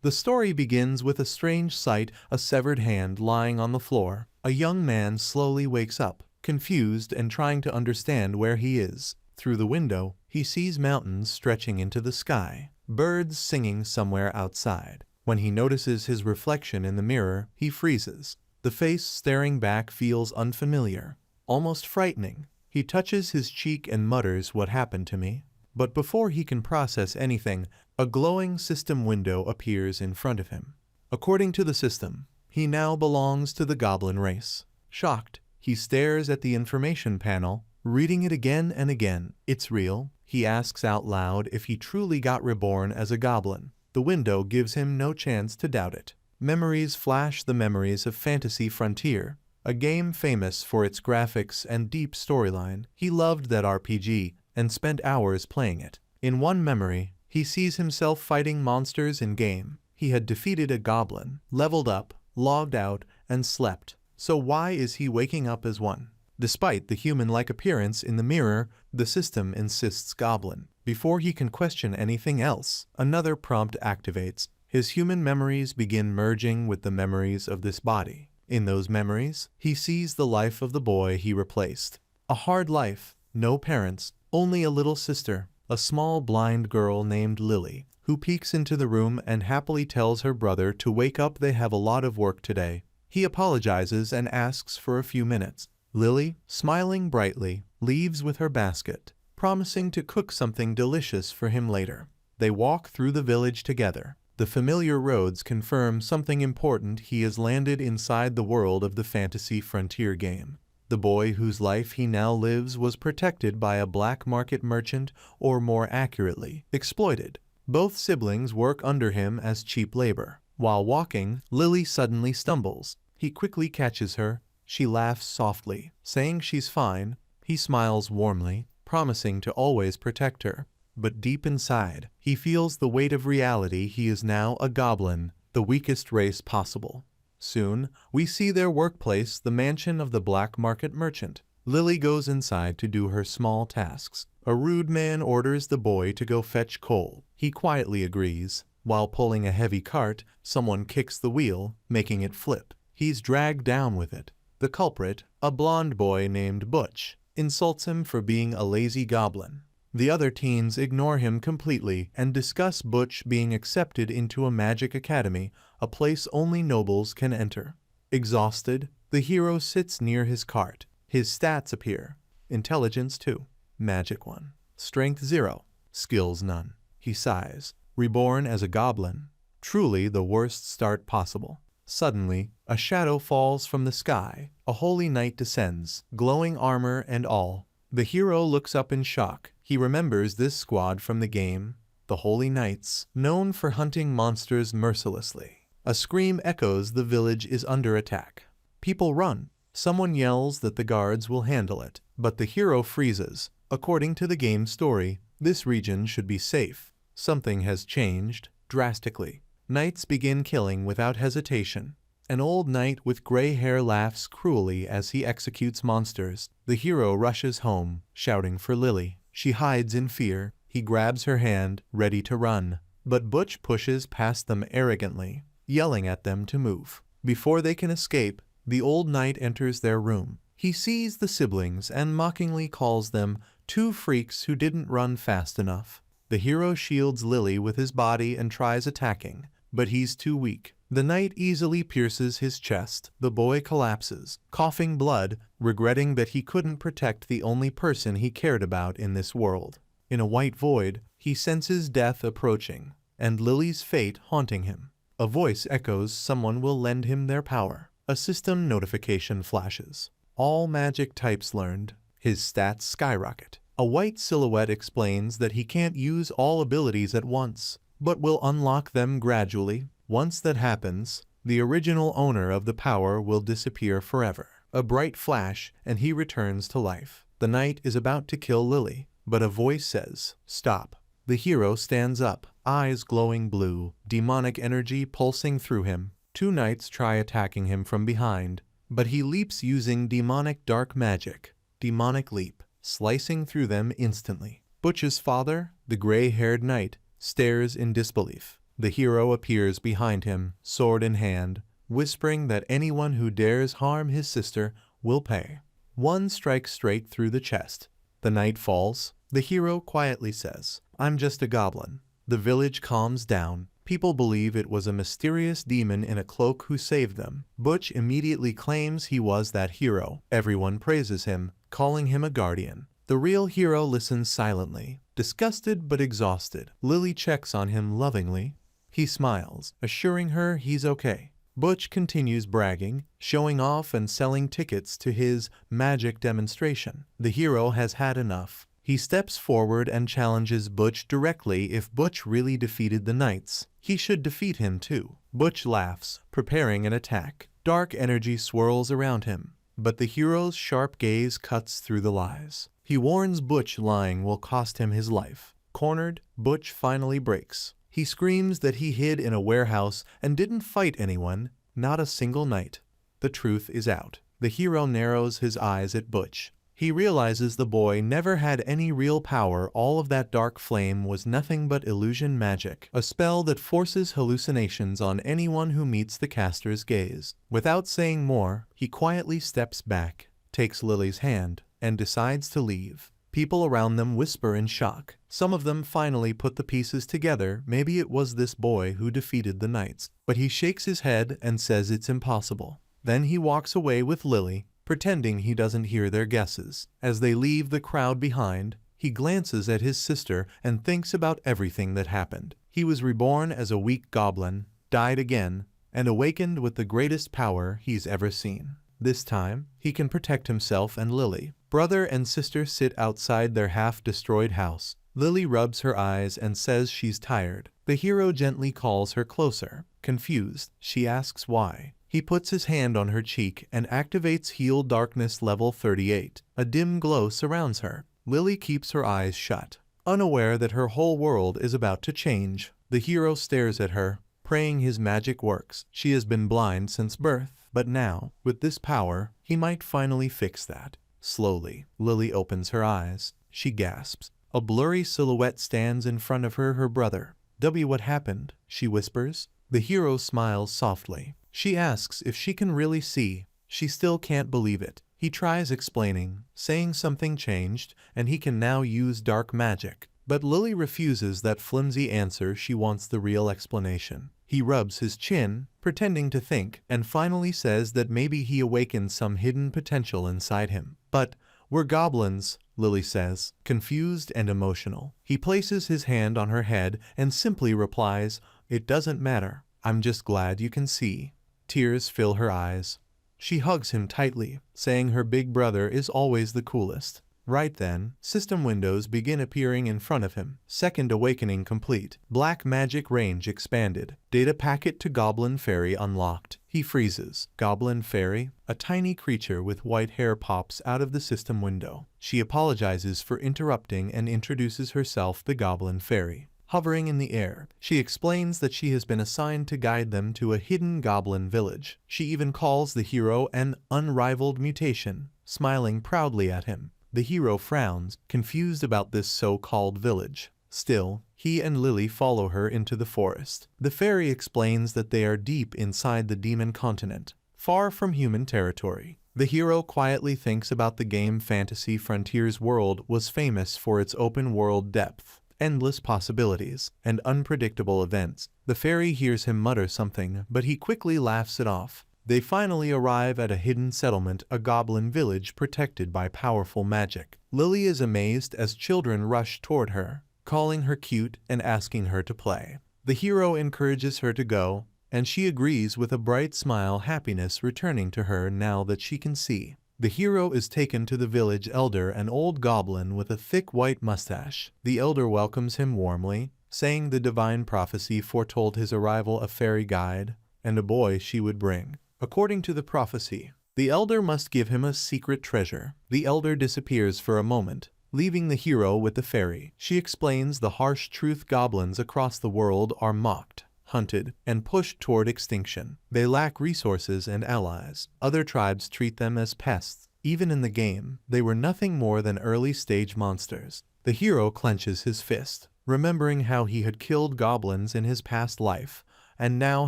The story begins with a strange sight, a severed hand lying on the floor. A young man slowly wakes up, confused and trying to understand where he is. Through the window, he sees mountains stretching into the sky, birds singing somewhere outside. When he notices his reflection in the mirror, he freezes. The face staring back feels unfamiliar, almost frightening. He touches his cheek and mutters, "What happened to me?" But before he can process anything, a glowing system window appears in front of him. According to the system, he now belongs to the Goblin race. Shocked, he stares at the information panel, reading it again and again. "It's real?" He asks out loud if he truly got reborn as a goblin. The window gives him no chance to doubt it. Memories flash, the memories of Fantasy Frontier, a game famous for its graphics and deep storyline. He loved that RPG and spent hours playing it. In one memory, he sees himself fighting monsters in-game. He had defeated a goblin, leveled up, logged out, and slept. So why is he waking up as one? Despite the human-like appearance in the mirror, the system insists goblin. Before he can question anything else, another prompt activates. His human memories begin merging with the memories of this body. In those memories, he sees the life of the boy he replaced. A hard life, no parents, only a little sister, a small blind girl named Lily, who peeks into the room and happily tells her brother to wake up, they have a lot of work today. He apologizes and asks for a few minutes. Lily, smiling brightly, leaves with her basket, promising to cook something delicious for him later. They walk through the village together. The familiar roads confirm something important: he has landed inside the world of the Fantasy Frontier game. The boy whose life he now lives was protected by a black market merchant, or more accurately, exploited. Both siblings work under him as cheap labor. While walking, Lily suddenly stumbles. He quickly catches her. She laughs softly, saying she's fine. He smiles warmly, promising to always protect her. But deep inside, he feels the weight of reality. He is now a goblin, the weakest race possible. Soon, we see their workplace, the mansion of the black market merchant. Lily goes inside to do her small tasks. A rude man orders the boy to go fetch coal. He quietly agrees. While pulling a heavy cart, someone kicks the wheel, making it flip. He's dragged down with it. The culprit, a blond boy named Butch, insults him for being a lazy goblin. The other teens ignore him completely and discuss Butch being accepted into a magic academy, a place only nobles can enter. Exhausted, the hero sits near his cart. His stats appear. Intelligence 2, Magic 1, Strength 0, Skills none. He sighs. Reborn as a goblin. Truly the worst start possible. Suddenly, a shadow falls from the sky. A holy knight descends, glowing armor and all. The hero looks up in shock. He remembers this squad from the game, the Holy Knights, known for hunting monsters mercilessly. A scream echoes. The village is under attack. People run. Someone yells that the guards will handle it, but the hero freezes. According to the game story, this region should be safe. Something has changed, drastically. Knights begin killing without hesitation. An old knight with gray hair laughs cruelly as he executes monsters. The hero rushes home, shouting for Lily. She hides in fear. He grabs her hand, ready to run. But Butch pushes past them arrogantly, yelling at them to move. Before they can escape, the old knight enters their room. He sees the siblings and mockingly calls them two freaks who didn't run fast enough. The hero shields Lily with his body and tries attacking, but he's too weak. The knight easily pierces his chest. The boy collapses, coughing blood, regretting that he couldn't protect the only person he cared about in this world. In a white void, he senses death approaching, and Lily's fate haunting him. A voice echoes someone will lend him their power. A system notification flashes. All magic types learned. His stats skyrocket. A white silhouette explains that he can't use all abilities at once, but will unlock them gradually. Once that happens, the original owner of the power will disappear forever. A bright flash, and he returns to life. The knight is about to kill Lily, but a voice says, "Stop." The hero stands up, eyes glowing blue, demonic energy pulsing through him. Two knights try attacking him from behind, but he leaps using demonic dark magic. Demonic leap, slicing through them instantly. Butch's father, the gray-haired knight, stares in disbelief. The hero appears behind him, sword in hand, whispering that anyone who dares harm his sister will pay. One strikes straight through the chest. The night falls. The hero quietly says, "I'm just a goblin." The village calms down. People believe it was a mysterious demon in a cloak who saved them. Butch immediately claims he was that hero. Everyone praises him, calling him a guardian. The real hero listens silently, disgusted but exhausted. Lily checks on him lovingly. He smiles, assuring her he's okay. Butch continues bragging, showing off and selling tickets to his magic demonstration. The hero has had enough. He steps forward and challenges Butch directly. If Butch really defeated the knights, he should defeat him too. Butch laughs, preparing an attack. Dark energy swirls around him, but the hero's sharp gaze cuts through the lies. He warns Butch lying will cost him his life. Cornered, Butch finally breaks. He screams that he hid in a warehouse and didn't fight anyone, not a single knight. The truth is out. The hero narrows his eyes at Butch. He realizes the boy never had any real power. All of that dark flame was nothing but illusion magic, a spell that forces hallucinations on anyone who meets the caster's gaze. Without saying more, he quietly steps back, takes Lily's hand, and decides to leave. People around them whisper in shock. Some of them finally put the pieces together. Maybe it was this boy who defeated the knights. But he shakes his head and says it's impossible. Then he walks away with Lily, pretending he doesn't hear their guesses. As they leave the crowd behind, he glances at his sister and thinks about everything that happened. He was reborn as a weak goblin, died again, and awakened with the greatest power he's ever seen. This time, he can protect himself and Lily. Brother and sister sit outside their half-destroyed house. Lily rubs her eyes and says she's tired. The hero gently calls her closer. Confused, she asks why. He puts his hand on her cheek and activates Heal Darkness level 38. A dim glow surrounds her. Lily keeps her eyes shut, unaware that her whole world is about to change. The hero stares at her, praying his magic works. She has been blind since birth, but now, with this power, he might finally fix that. Slowly, Lily opens her eyes. She gasps. A blurry silhouette stands in front of her brother. What happened?" she whispers. The hero smiles softly. She asks if she can really see. She still can't believe it. He tries explaining, saying something changed, and he can now use dark magic. But Lily refuses that flimsy answer. She wants the real explanation. He rubs his chin, pretending to think, and finally says that maybe he awakened some hidden potential inside him. "But we're goblins," Lily says, confused and emotional. He places his hand on her head and simply replies, "It doesn't matter. I'm just glad you can see." Tears fill her eyes. She hugs him tightly, saying her big brother is always the coolest. Right then, system windows begin appearing in front of him. Second awakening complete. Black magic range expanded. Data packet to Goblin Fairy unlocked. He freezes. Goblin Fairy, a tiny creature with white hair, pops out of the system window. She apologizes for interrupting and introduces herself, the Goblin Fairy. Hovering in the air, she explains that she has been assigned to guide them to a hidden goblin village. She even calls the hero an unrivaled mutation, smiling proudly at him. The hero frowns, confused about this so-called village. Still, he and Lily follow her into the forest. The fairy explains that they are deep inside the demon continent, far from human territory. The hero quietly thinks about the game. Fantasy Frontiers world was famous for its open-world depth, endless possibilities, and unpredictable events. The fairy hears him mutter something, but he quickly laughs it off. They finally arrive at a hidden settlement, a goblin village protected by powerful magic. Lily is amazed as children rush toward her, calling her cute and asking her to play. The hero encourages her to go, and she agrees with a bright smile, happiness returning to her now that she can see. The hero is taken to the village elder, an old goblin with a thick white mustache. The elder welcomes him warmly, saying the divine prophecy foretold his arrival, a fairy guide, and a boy she would bring. According to the prophecy, the elder must give him a secret treasure. The elder disappears for a moment, leaving the hero with the fairy. She explains the harsh truth: goblins across the world are mocked, hunted, and pushed toward extinction. They lack resources and allies. Other tribes treat them as pests. Even in the game, they were nothing more than early-stage monsters. The hero clenches his fist, remembering how he had killed goblins in his past life, and now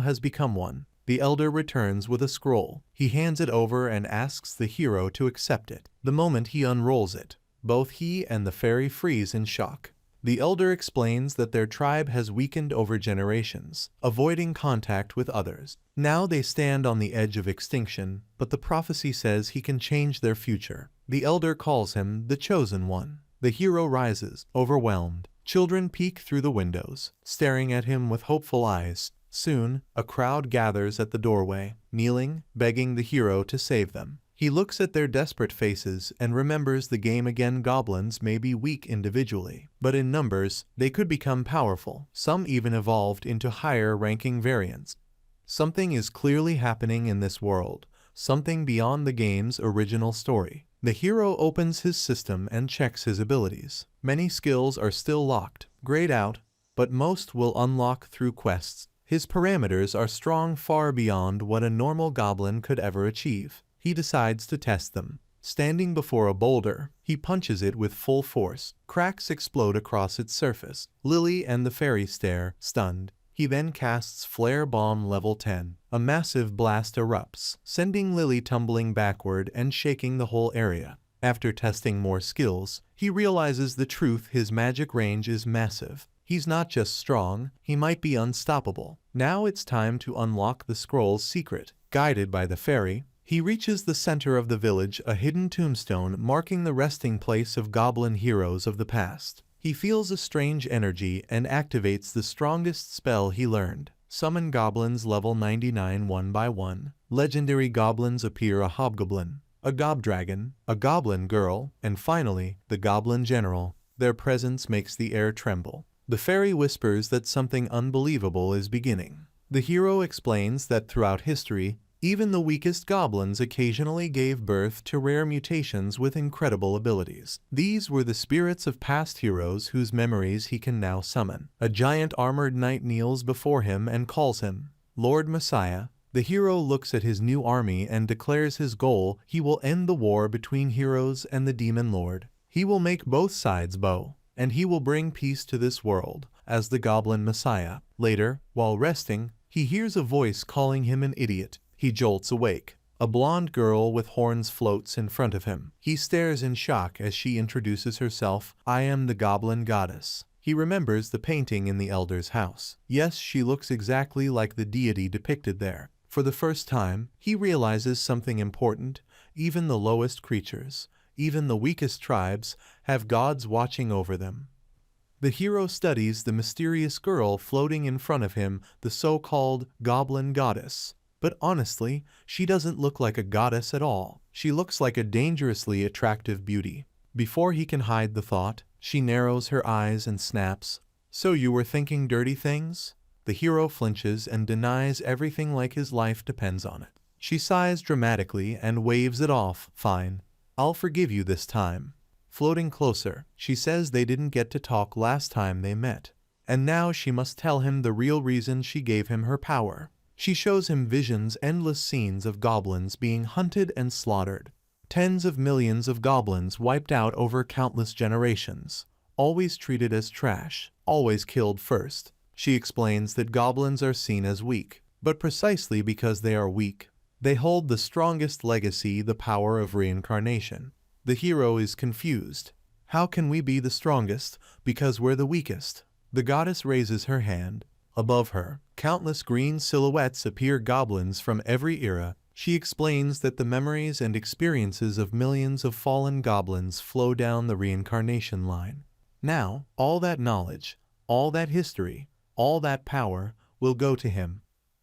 has become one. The elder returns with a scroll. He hands it over and asks the hero to accept it. The moment he unrolls it, both he and the fairy freeze in shock. The elder explains that their tribe has weakened over generations, avoiding contact with others. Now they stand on the edge of extinction, but the prophecy says he can change their future. The elder calls him the Chosen One. The hero rises, overwhelmed. Children peek through the windows, staring at him with hopeful eyes. Soon, a crowd gathers at the doorway, kneeling, begging the hero to save them. He looks at their desperate faces and remembers the game again. Goblins may be weak individually, but in numbers, they could become powerful. Some even evolved into higher-ranking variants. Something is clearly happening in this world, something beyond the game's original story. The hero opens his system and checks his abilities. Many skills are still locked, grayed out, but most will unlock through quests. His parameters are strong, far beyond what a normal goblin could ever achieve. He decides to test them. Standing before a boulder, he punches it with full force. Cracks explode across its surface. Lily and the fairy stare, stunned. He then casts Flare Bomb level 10. A massive blast erupts, sending Lily tumbling backward and shaking the whole area. After testing more skills, he realizes the truth: his magic range is massive. He's not just strong, he might be unstoppable. Now it's time to unlock the scroll's secret. Guided by the fairy, he reaches the center of the village, a hidden tombstone marking the resting place of goblin heroes of the past. He feels a strange energy and activates the strongest spell he learned. Summon goblins level 99 one by one. Legendary goblins appear: a hobgoblin, a gobdragon, a goblin girl, and finally, the goblin general. Their presence makes the air tremble. The fairy whispers that something unbelievable is beginning. The hero explains that throughout history, even the weakest goblins occasionally gave birth to rare mutations with incredible abilities. These were the spirits of past heroes whose memories he can now summon. A giant armored knight kneels before him and calls him Lord Messiah. The hero looks at his new army and declares his goal: he will end the war between heroes and the demon lord. He will make both sides bow, and he will bring peace to this world as the Goblin Messiah. Later, while resting, he hears a voice calling him an idiot. He jolts awake. A blonde girl with horns floats in front of him. He stares in shock as she introduces herself: I am the Goblin Goddess. He remembers the painting in the elder's house. Yes, she looks exactly like the deity depicted there. For the first time, he realizes something important: even the lowest creatures, even the weakest tribes, have gods watching over them. The hero studies the mysterious girl floating in front of him, the so-called Goblin Goddess. But honestly, she doesn't look like a goddess at all. She looks like a dangerously attractive beauty. Before he can hide the thought, she narrows her eyes and snaps, So you were thinking dirty things? The hero flinches and denies everything like his life depends on it. She sighs dramatically and waves it off. Fine. I'll forgive you this time. Floating closer, she says they didn't get to talk last time they met. And now she must tell him the real reason she gave him her power. She shows him visions, endless scenes of goblins being hunted and slaughtered. Tens of millions of goblins wiped out over countless generations. Always treated as trash. Always killed first. She explains that goblins are seen as weak. But precisely because they are weak, they hold the strongest legacy, the power of reincarnation. The hero is confused. How can we be the strongest? Because we're the weakest. The goddess raises her hand. Above her, countless green silhouettes appear, goblins from every era. She explains that the memories and experiences of millions of fallen goblins flow down the reincarnation line. Now, all that knowledge, all that history, all that power will go to him.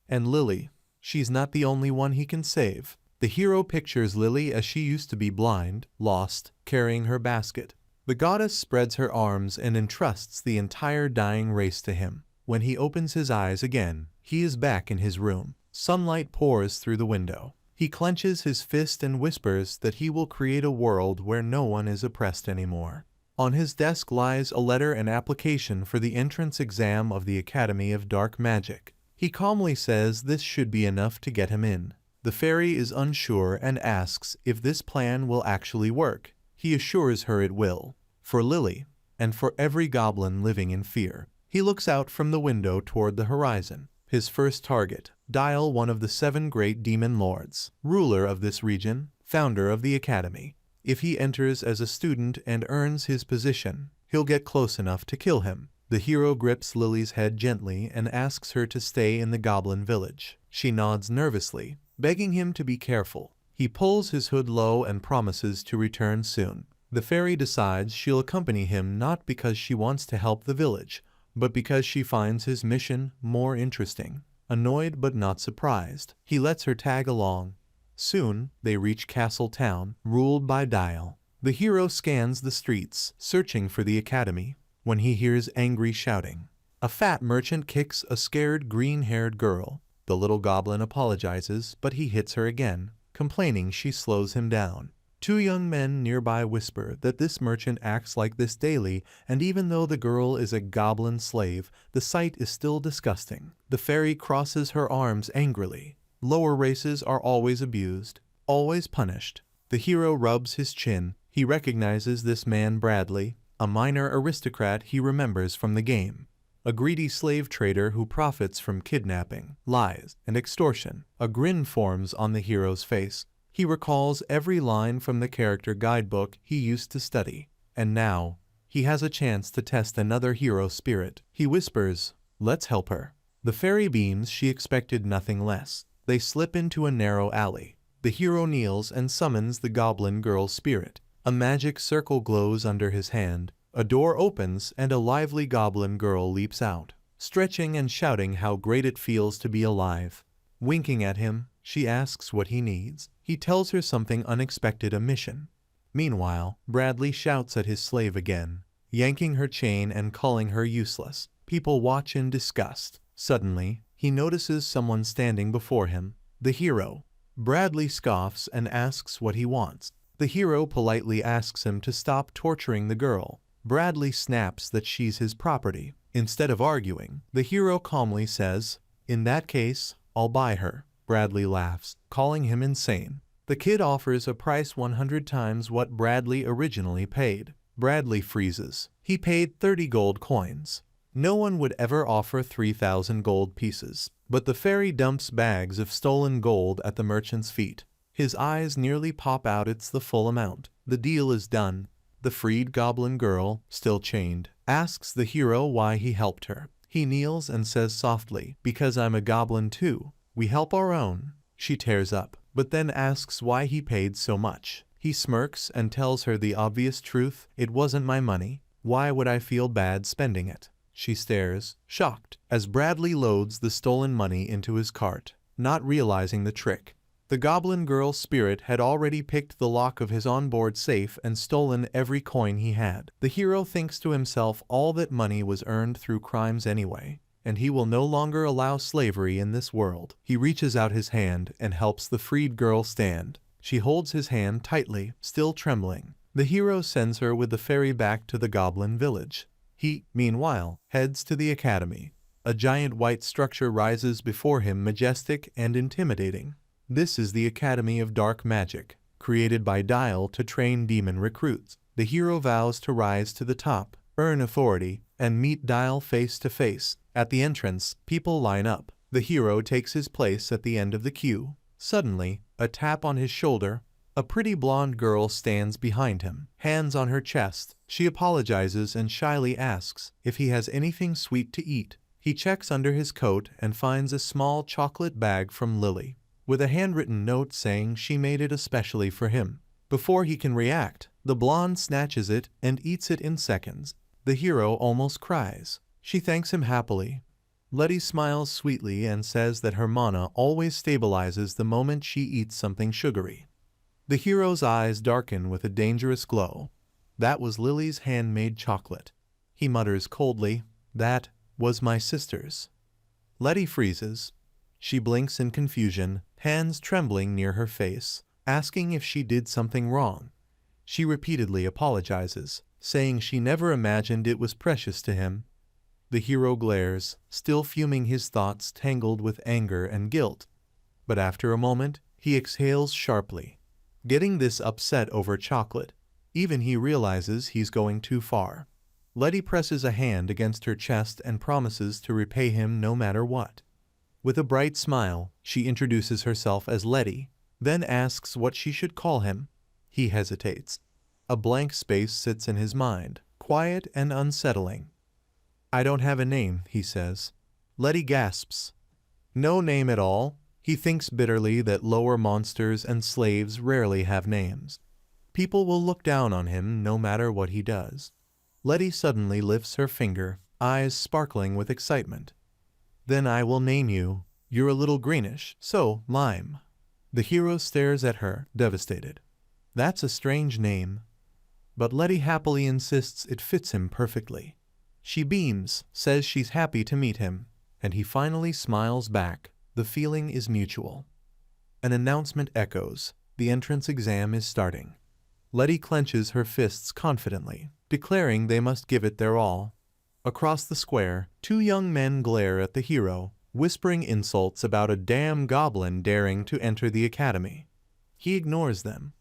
And Lily, she's not the only one he can save. The hero pictures Lily as she used to be, blind, lost, carrying her basket. The goddess spreads her arms and entrusts the entire dying race to him. When he opens his eyes again, he is back in his room. Sunlight pours through the window. He clenches his fist and whispers that he will create a world where no one is oppressed anymore. On his desk lies a letter and application for the entrance exam of the Academy of Dark Magic. He calmly says this should be enough to get him in. The fairy is unsure and asks if this plan will actually work. He assures her it will. For Lily, and for every goblin living in fear. He looks out from the window toward the horizon. His first target, Dial, one of the 7 great demon lords, ruler of this region, founder of the academy. If he enters as a student and earns his position, he'll get close enough to kill him. The hero grips Lily's head gently and asks her to stay in the goblin village. She nods nervously, begging him to be careful. He pulls his hood low and promises to return soon. The fairy decides she'll accompany him not because she wants to help the village, but because she finds his mission more interesting. Annoyed but not surprised, he lets her tag along. Soon, they reach Castle Town, ruled by Dial. The hero scans the streets, searching for the academy, when he hears angry shouting. A fat merchant kicks a scared green-haired girl. The little goblin apologizes, but he hits her again, complaining she slows him down. 2 young men nearby whisper that this merchant acts like this daily, and even though the girl is a goblin slave, the sight is still disgusting. The fairy crosses her arms angrily. Lower races are always abused, always punished. The hero rubs his chin. He recognizes this man Bradley, a minor aristocrat he remembers from the game. A greedy slave trader who profits from kidnapping, lies, and extortion. A grin forms on the hero's face. He recalls every line from the character guidebook he used to study, and now he has a chance to test another hero spirit. He whispers, "Let's help her." The fairy beams. She expected nothing less. They slip into a narrow alley. The hero kneels and summons the goblin girl's spirit. A magic circle glows under his hand. A door opens and a lively goblin girl leaps out, stretching and shouting how great it feels to be alive. Winking at him, she asks what he needs. He tells her something unexpected, a mission. Meanwhile, Bradley shouts at his slave again, yanking her chain and calling her useless. People watch in disgust. Suddenly, he notices someone standing before him. The hero. Bradley scoffs and asks what he wants. The hero politely asks him to stop torturing the girl. Bradley snaps that she's his property. Instead of arguing, the hero calmly says, "In that case, I'll buy her." Bradley laughs, calling him insane. The kid offers a price 100 times what Bradley originally paid. Bradley freezes. He paid 30 gold coins. No one would ever offer 3,000 gold pieces. But the fairy dumps bags of stolen gold at the merchant's feet. His eyes nearly pop out. It's the full amount. The deal is done. The freed goblin girl, still chained, asks the hero why he helped her. He kneels and says softly, "Because I'm a goblin too. We help our own." She tears up, but then asks why he paid so much. He smirks and tells her the obvious truth, "It wasn't my money. Why would I feel bad spending it?" She stares, shocked, as Bradley loads the stolen money into his cart, not realizing the trick. The goblin girl's spirit had already picked the lock of his onboard safe and stolen every coin he had. The hero thinks to himself all that money was earned through crimes anyway, and he will no longer allow slavery in this world. He reaches out his hand and helps the freed girl stand. She holds his hand tightly, still trembling. The hero sends her with the fairy back to the goblin village. He, meanwhile, heads to the academy. A giant white structure rises before him, majestic and intimidating. This is the Academy of Dark Magic, created by Dial to train demon recruits. The hero vows to rise to the top, earn authority, and meet Dial face to face. At the entrance, people line up. The hero takes his place at the end of the queue. Suddenly, a tap on his shoulder. A pretty blonde girl stands behind him, hands on her chest. She apologizes and shyly asks if he has anything sweet to eat. He checks under his coat and finds a small chocolate bag from Lily, with a handwritten note saying she made it especially for him. Before he can react, the blonde snatches it and eats it in seconds. The hero almost cries. She thanks him happily. Letty smiles sweetly and says that her mana always stabilizes the moment she eats something sugary. The hero's eyes darken with a dangerous glow. That was Lily's handmade chocolate. He mutters coldly, "That was my sister's." Letty freezes. She blinks in confusion, hands trembling near her face, asking if she did something wrong. She repeatedly apologizes, saying she never imagined it was precious to him. The hero glares, still fuming, his thoughts tangled with anger and guilt. But after a moment, he exhales sharply. Getting this upset over chocolate, even he realizes he's going too far. Letty presses a hand against her chest and promises to repay him no matter what. With a bright smile, she introduces herself as Letty, then asks what she should call him. He hesitates. A blank space sits in his mind, quiet and unsettling. "I don't have a name," he says. Letty gasps. "No name at all?" He thinks bitterly that lower monsters and slaves rarely have names. People will look down on him no matter what he does. Letty suddenly lifts her finger, eyes sparkling with excitement. "Then I will name you. You're a little greenish, so Lime." The hero stares at her, devastated. That's a strange name. But Letty happily insists it fits him perfectly. She beams, says she's happy to meet him, and he finally smiles back. The feeling is mutual. An announcement echoes. The entrance exam is starting. Letty clenches her fists confidently, declaring they must give it their all. Across the square, two young men glare at the hero, whispering insults about a damn goblin daring to enter the academy. He ignores them.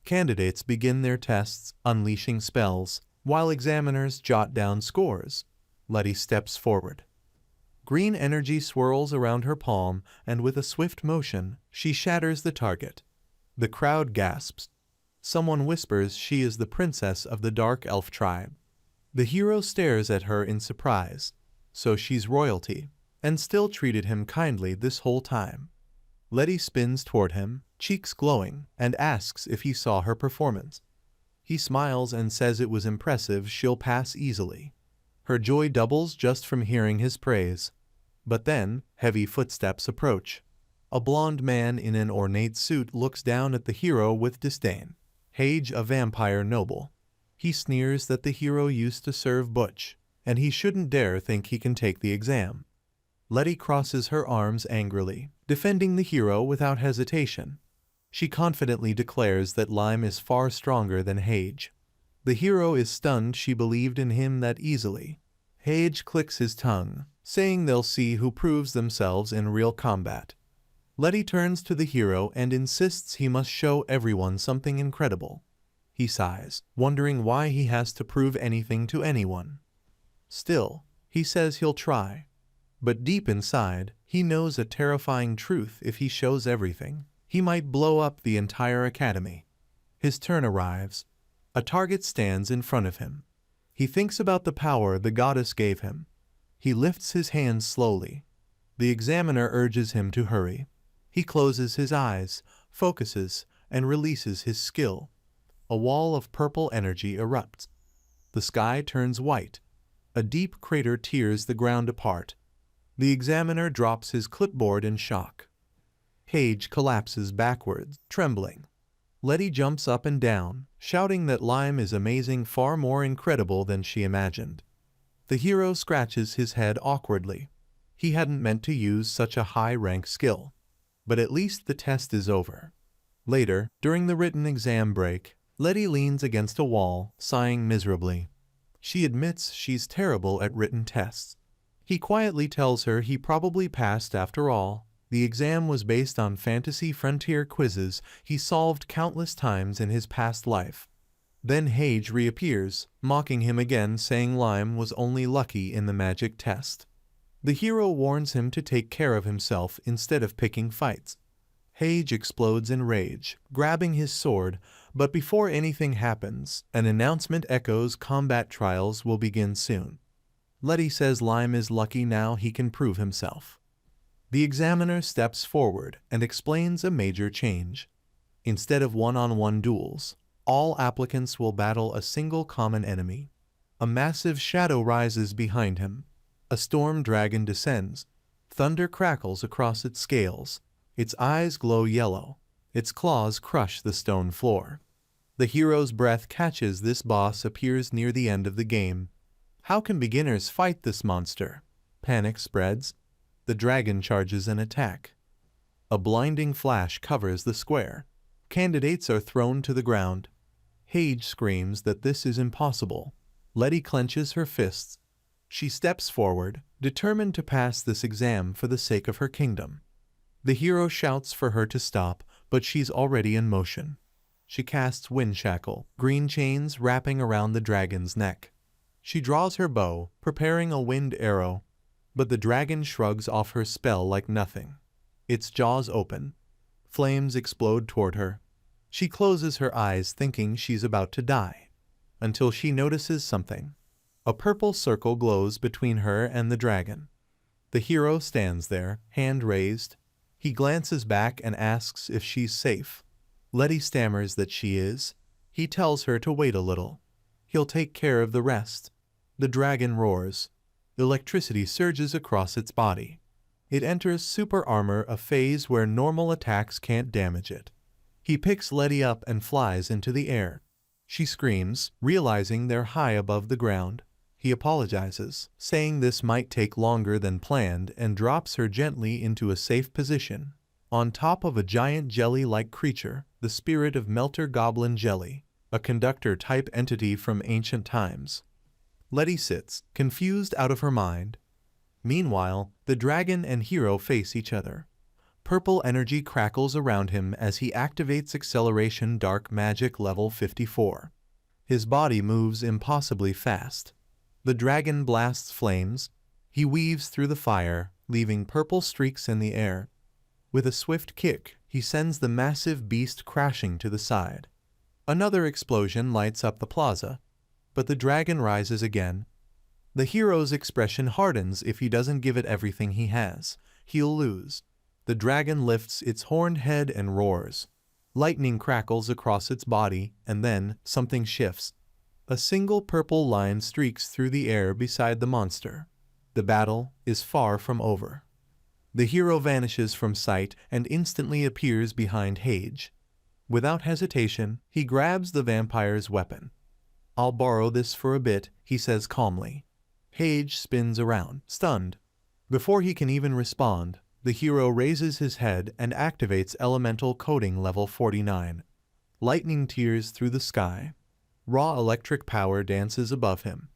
Candidates begin their tests, unleashing spells, while examiners jot down scores. Letty steps forward. Green energy swirls around her palm, and with a swift motion, she shatters the target. The crowd gasps. Someone whispers she is the princess of the Dark Elf tribe. The hero stares at her in surprise. So she's royalty, and still treated him kindly this whole time. Letty spins toward him, cheeks glowing, and asks if he saw her performance. He smiles and says it was impressive, she'll pass easily. Her joy doubles just from hearing his praise. But then, heavy footsteps approach. A blond man in an ornate suit looks down at the hero with disdain. Hage, a vampire noble. He sneers that the hero used to serve Butch, and he shouldn't dare think he can take the exam. Letty crosses her arms angrily, defending the hero without hesitation. She confidently declares that Lime is far stronger than Hage. The hero is stunned she believed in him that easily. Hage clicks his tongue, saying they'll see who proves themselves in real combat. Letty turns to the hero and insists he must show everyone something incredible. He sighs, wondering why he has to prove anything to anyone. Still, he says he'll try. But deep inside, he knows a terrifying truth: if he shows everything, he might blow up the entire academy. His turn arrives. A target stands in front of him. He thinks about the power the goddess gave him. He lifts his hands slowly. The examiner urges him to hurry. He closes his eyes, focuses, and releases his skill. A wall of purple energy erupts. The sky turns white. A deep crater tears the ground apart. The examiner drops his clipboard in shock. Hage collapses backwards, trembling. Letty jumps up and down, shouting that Lime is amazing, far more incredible than she imagined. The hero scratches his head awkwardly. He hadn't meant to use such a high-rank skill. But at least the test is over. Later, during the written exam break, Letty leans against a wall, sighing miserably. She admits she's terrible at written tests. He quietly tells her he probably passed after all. The exam was based on fantasy frontier quizzes he solved countless times in his past life. Then Hage reappears, mocking him again, saying Lime was only lucky in the magic test. The hero warns him to take care of himself instead of picking fights. Hage explodes in rage, grabbing his sword, but before anything happens, an announcement echoes: combat trials will begin soon. Letty says Lime is lucky now he can prove himself. The examiner steps forward and explains a major change. Instead of one-on-one duels, all applicants will battle a single common enemy. A massive shadow rises behind him. A storm dragon descends. Thunder crackles across its scales. Its eyes glow yellow. Its claws crush the stone floor. The hero's breath catches. This boss appears near the end of the game. How can beginners fight this monster? Panic spreads. The dragon charges an attack. A blinding flash covers the square. Candidates are thrown to the ground. Hage screams that this is impossible. Letty clenches her fists. She steps forward, determined to pass this exam for the sake of her kingdom. The hero shouts for her to stop, but she's already in motion. She casts Wind Shackle, green chains wrapping around the dragon's neck. She draws her bow, preparing a wind arrow, but the dragon shrugs off her spell like nothing. Its jaws open. Flames explode toward her. She closes her eyes thinking she's about to die, until she notices something. A purple circle glows between her and the dragon. The hero stands there, hand raised. He glances back and asks if she's safe. Letty stammers that she is. He tells her to wait a little. He'll take care of the rest. The dragon roars. Electricity surges across its body. It enters super armor, a phase where normal attacks can't damage it. He picks Letty up and flies into the air. She screams, realizing they're high above the ground. He apologizes, saying this might take longer than planned, and drops her gently into a safe position. On top of a giant jelly-like creature, the spirit of Melter Goblin Jelly, a conductor-type entity from ancient times. Letty sits, confused out of her mind. Meanwhile, the dragon and hero face each other. Purple energy crackles around him as he activates Acceleration Dark Magic level 54. His body moves impossibly fast. The dragon blasts flames. He weaves through the fire, leaving purple streaks in the air. With a swift kick, he sends the massive beast crashing to the side. Another explosion lights up the plaza, but the dragon rises again. The hero's expression hardens. If he doesn't give it everything he has, he'll lose. The dragon lifts its horned head and roars. Lightning crackles across its body, and then something shifts. A single purple line streaks through the air beside the monster. The battle is far from over. The hero vanishes from sight and instantly appears behind Hage. Without hesitation, he grabs the vampire's weapon. "I'll borrow this for a bit," he says calmly. Hage spins around, stunned. Before he can even respond, the hero raises his head and activates Elemental Coding level 49. Lightning tears through the sky. Raw electric power dances above him.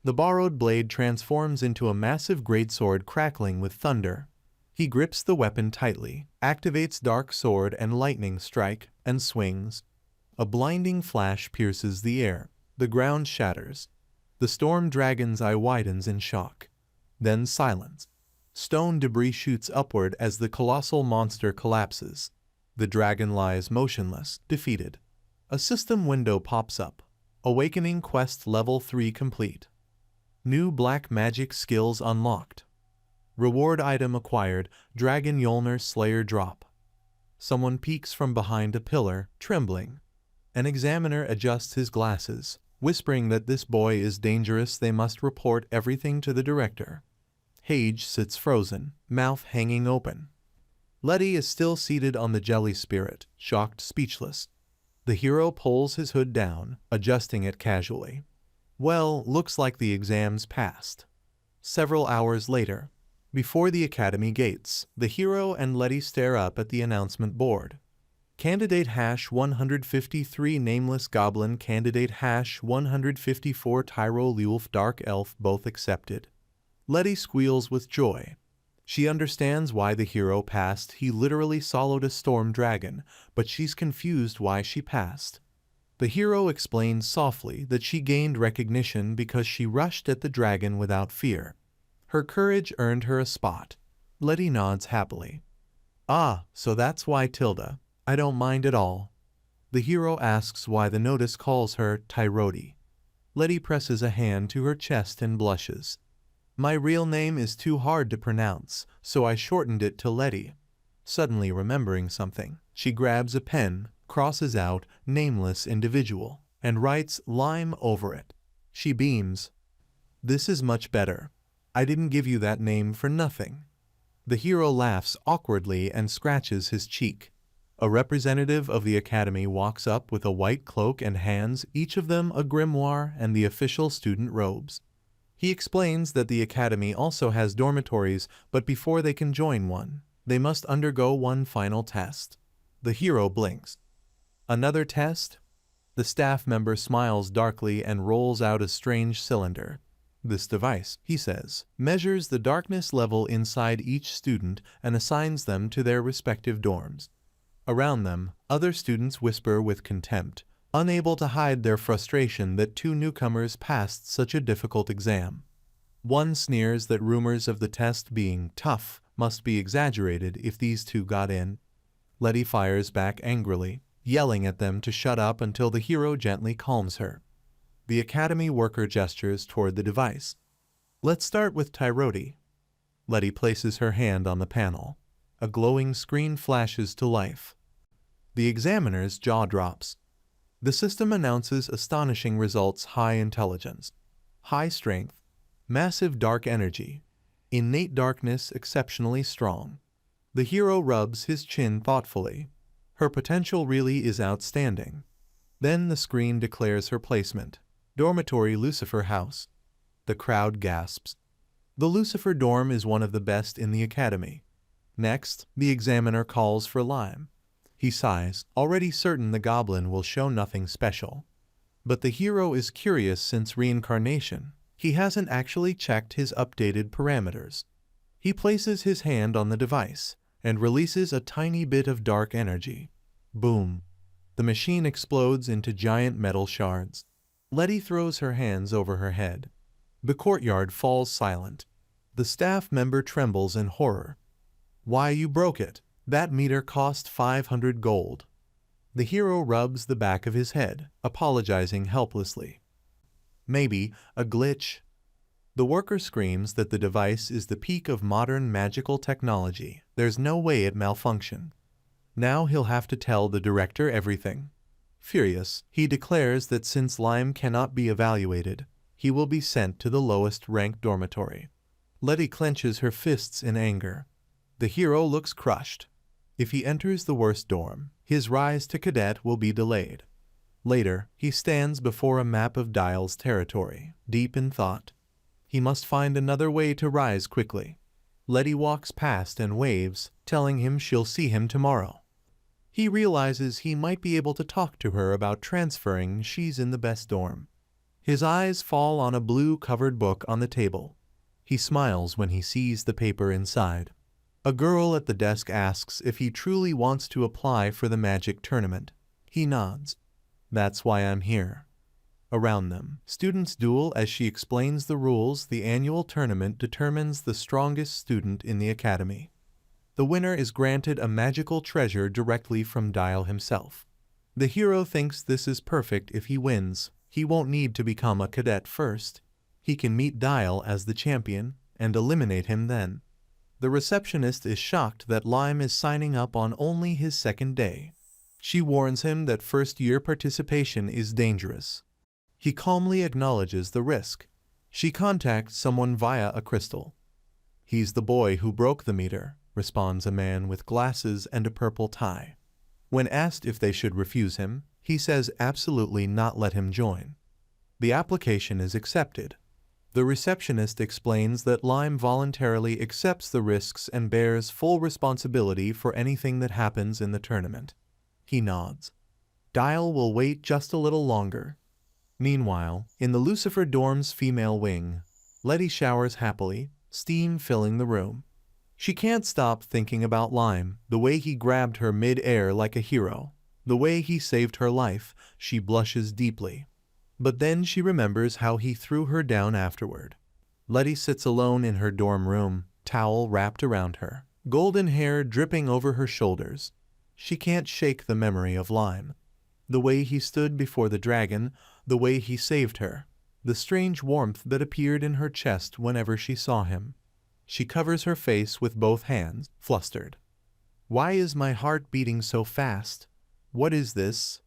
The borrowed blade transforms into a massive greatsword crackling with thunder. He grips the weapon tightly, activates Dark Sword and Lightning Strike, and swings. A blinding flash pierces the air. The ground shatters. The storm dragon's eye widens in shock. Then silence. Stone debris shoots upward as the colossal monster collapses. The dragon lies motionless, defeated. A system window pops up. Awakening Quest Level 3 complete. New black magic skills unlocked. Reward item acquired, Dragon Yolner Slayer drop. Someone peeks from behind a pillar, trembling. An examiner adjusts his glasses, whispering that this boy is dangerous. They must report everything to the director. Hage sits frozen, mouth hanging open. Letty is still seated on the jelly spirit, shocked, speechless. The hero pulls his hood down, adjusting it casually. Well, looks like the exam's passed. Several hours later, before the academy gates, the hero and Letty stare up at the announcement board. Candidate #153 Nameless Goblin, Candidate #154 Tyro Lulf Dark Elf, both accepted. Letty squeals with joy. She understands why the hero passed. He literally soloed a storm dragon, but she's confused why she passed. The hero explains softly that she gained recognition because she rushed at the dragon without fear. Her courage earned her a spot. Letty nods happily. "Ah, so that's why, Tilda. I don't mind at all." The hero asks why the notice calls her Tyrodi. Letty presses a hand to her chest and blushes. "My real name is too hard to pronounce, so I shortened it to Letty." Suddenly remembering something, she grabs a pen, crosses out "nameless individual," and writes "lime" over it. She beams. "This is much better. I didn't give you that name for nothing." The hero laughs awkwardly and scratches his cheek. A representative of the academy walks up with a white cloak and hands each of them a grimoire and the official student robes. He explains that the academy also has dormitories, but before they can join one, they must undergo one final test. The hero blinks. "Another test?" The staff member smiles darkly and rolls out a strange cylinder. "This device," he says, "measures the darkness level inside each student and assigns them to their respective dorms." Around them, other students whisper with contempt, unable to hide their frustration that two newcomers passed such a difficult exam. One sneers that rumors of the test being tough must be exaggerated if these two got in. Letty fires back angrily, yelling at them to shut up until the hero gently calms her. The Academy worker gestures toward the device. Let's start with Tyrodi. Letty places her hand on the panel. A glowing screen flashes to life. The examiner's jaw drops. The system announces astonishing results: high intelligence, high strength, massive dark energy, innate darkness exceptionally strong. The hero rubs his chin thoughtfully. Her potential really is outstanding. Then the screen declares her placement. Dormitory Lucifer House. The crowd gasps. The Lucifer dorm is one of the best in the academy. Next, the examiner calls for Lime. He sighs, already certain the goblin will show nothing special. But the hero is curious since reincarnation. He hasn't actually checked his updated parameters. He places his hand on the device and releases a tiny bit of dark energy. Boom. The machine explodes into giant metal shards. Letty throws her hands over her head. The courtyard falls silent. The staff member trembles in horror. Why, you broke it. That meter cost 500 gold. The hero rubs the back of his head, apologizing helplessly. Maybe a glitch. The worker screams that the device is the peak of modern magical technology. There's no way it malfunctioned. Now he'll have to tell the director everything. Furious, he declares that since Lime cannot be evaluated, he will be sent to the lowest ranked dormitory. Letty clenches her fists in anger. The hero looks crushed. If he enters the worst dorm, his rise to cadet will be delayed. Later, he stands before a map of Dial's territory, deep in thought. He must find another way to rise quickly. Letty walks past and waves, telling him she'll see him tomorrow. He realizes he might be able to talk to her about transferring. She's in the best dorm. His eyes fall on a blue-covered book on the table. He smiles when he sees the paper inside. A girl at the desk asks if he truly wants to apply for the magic tournament. He nods. That's why I'm here. Around them, students duel as she explains the rules. The annual tournament determines the strongest student in the academy. The winner is granted a magical treasure directly from Dial himself. The hero thinks this is perfect. If he wins, he won't need to become a cadet first. He can meet Dial as the champion and eliminate him then. The receptionist is shocked that Lime is signing up on only his second day. She warns him that first-year participation is dangerous. He calmly acknowledges the risk. She contacts someone via a crystal. He's the boy who broke the meter, responds a man with glasses and a purple tie. When asked if they should refuse him, he says absolutely not, let him join. The application is accepted. The receptionist explains that Lime voluntarily accepts the risks and bears full responsibility for anything that happens in the tournament. He nods. Dial will wait just a little longer. Meanwhile, in the Lucifer dorm's female wing, Letty showers happily, steam filling the room. She can't stop thinking about Lime, the way he grabbed her mid-air like a hero, the way he saved her life. She blushes deeply. But then she remembers how he threw her down afterward. Letty sits alone in her dorm room, towel wrapped around her, golden hair dripping over her shoulders. She can't shake the memory of Lime. The way he stood before the dragon, the way he saved her, the strange warmth that appeared in her chest whenever she saw him. She covers her face with both hands, flustered. Why is my heart beating so fast? What is this?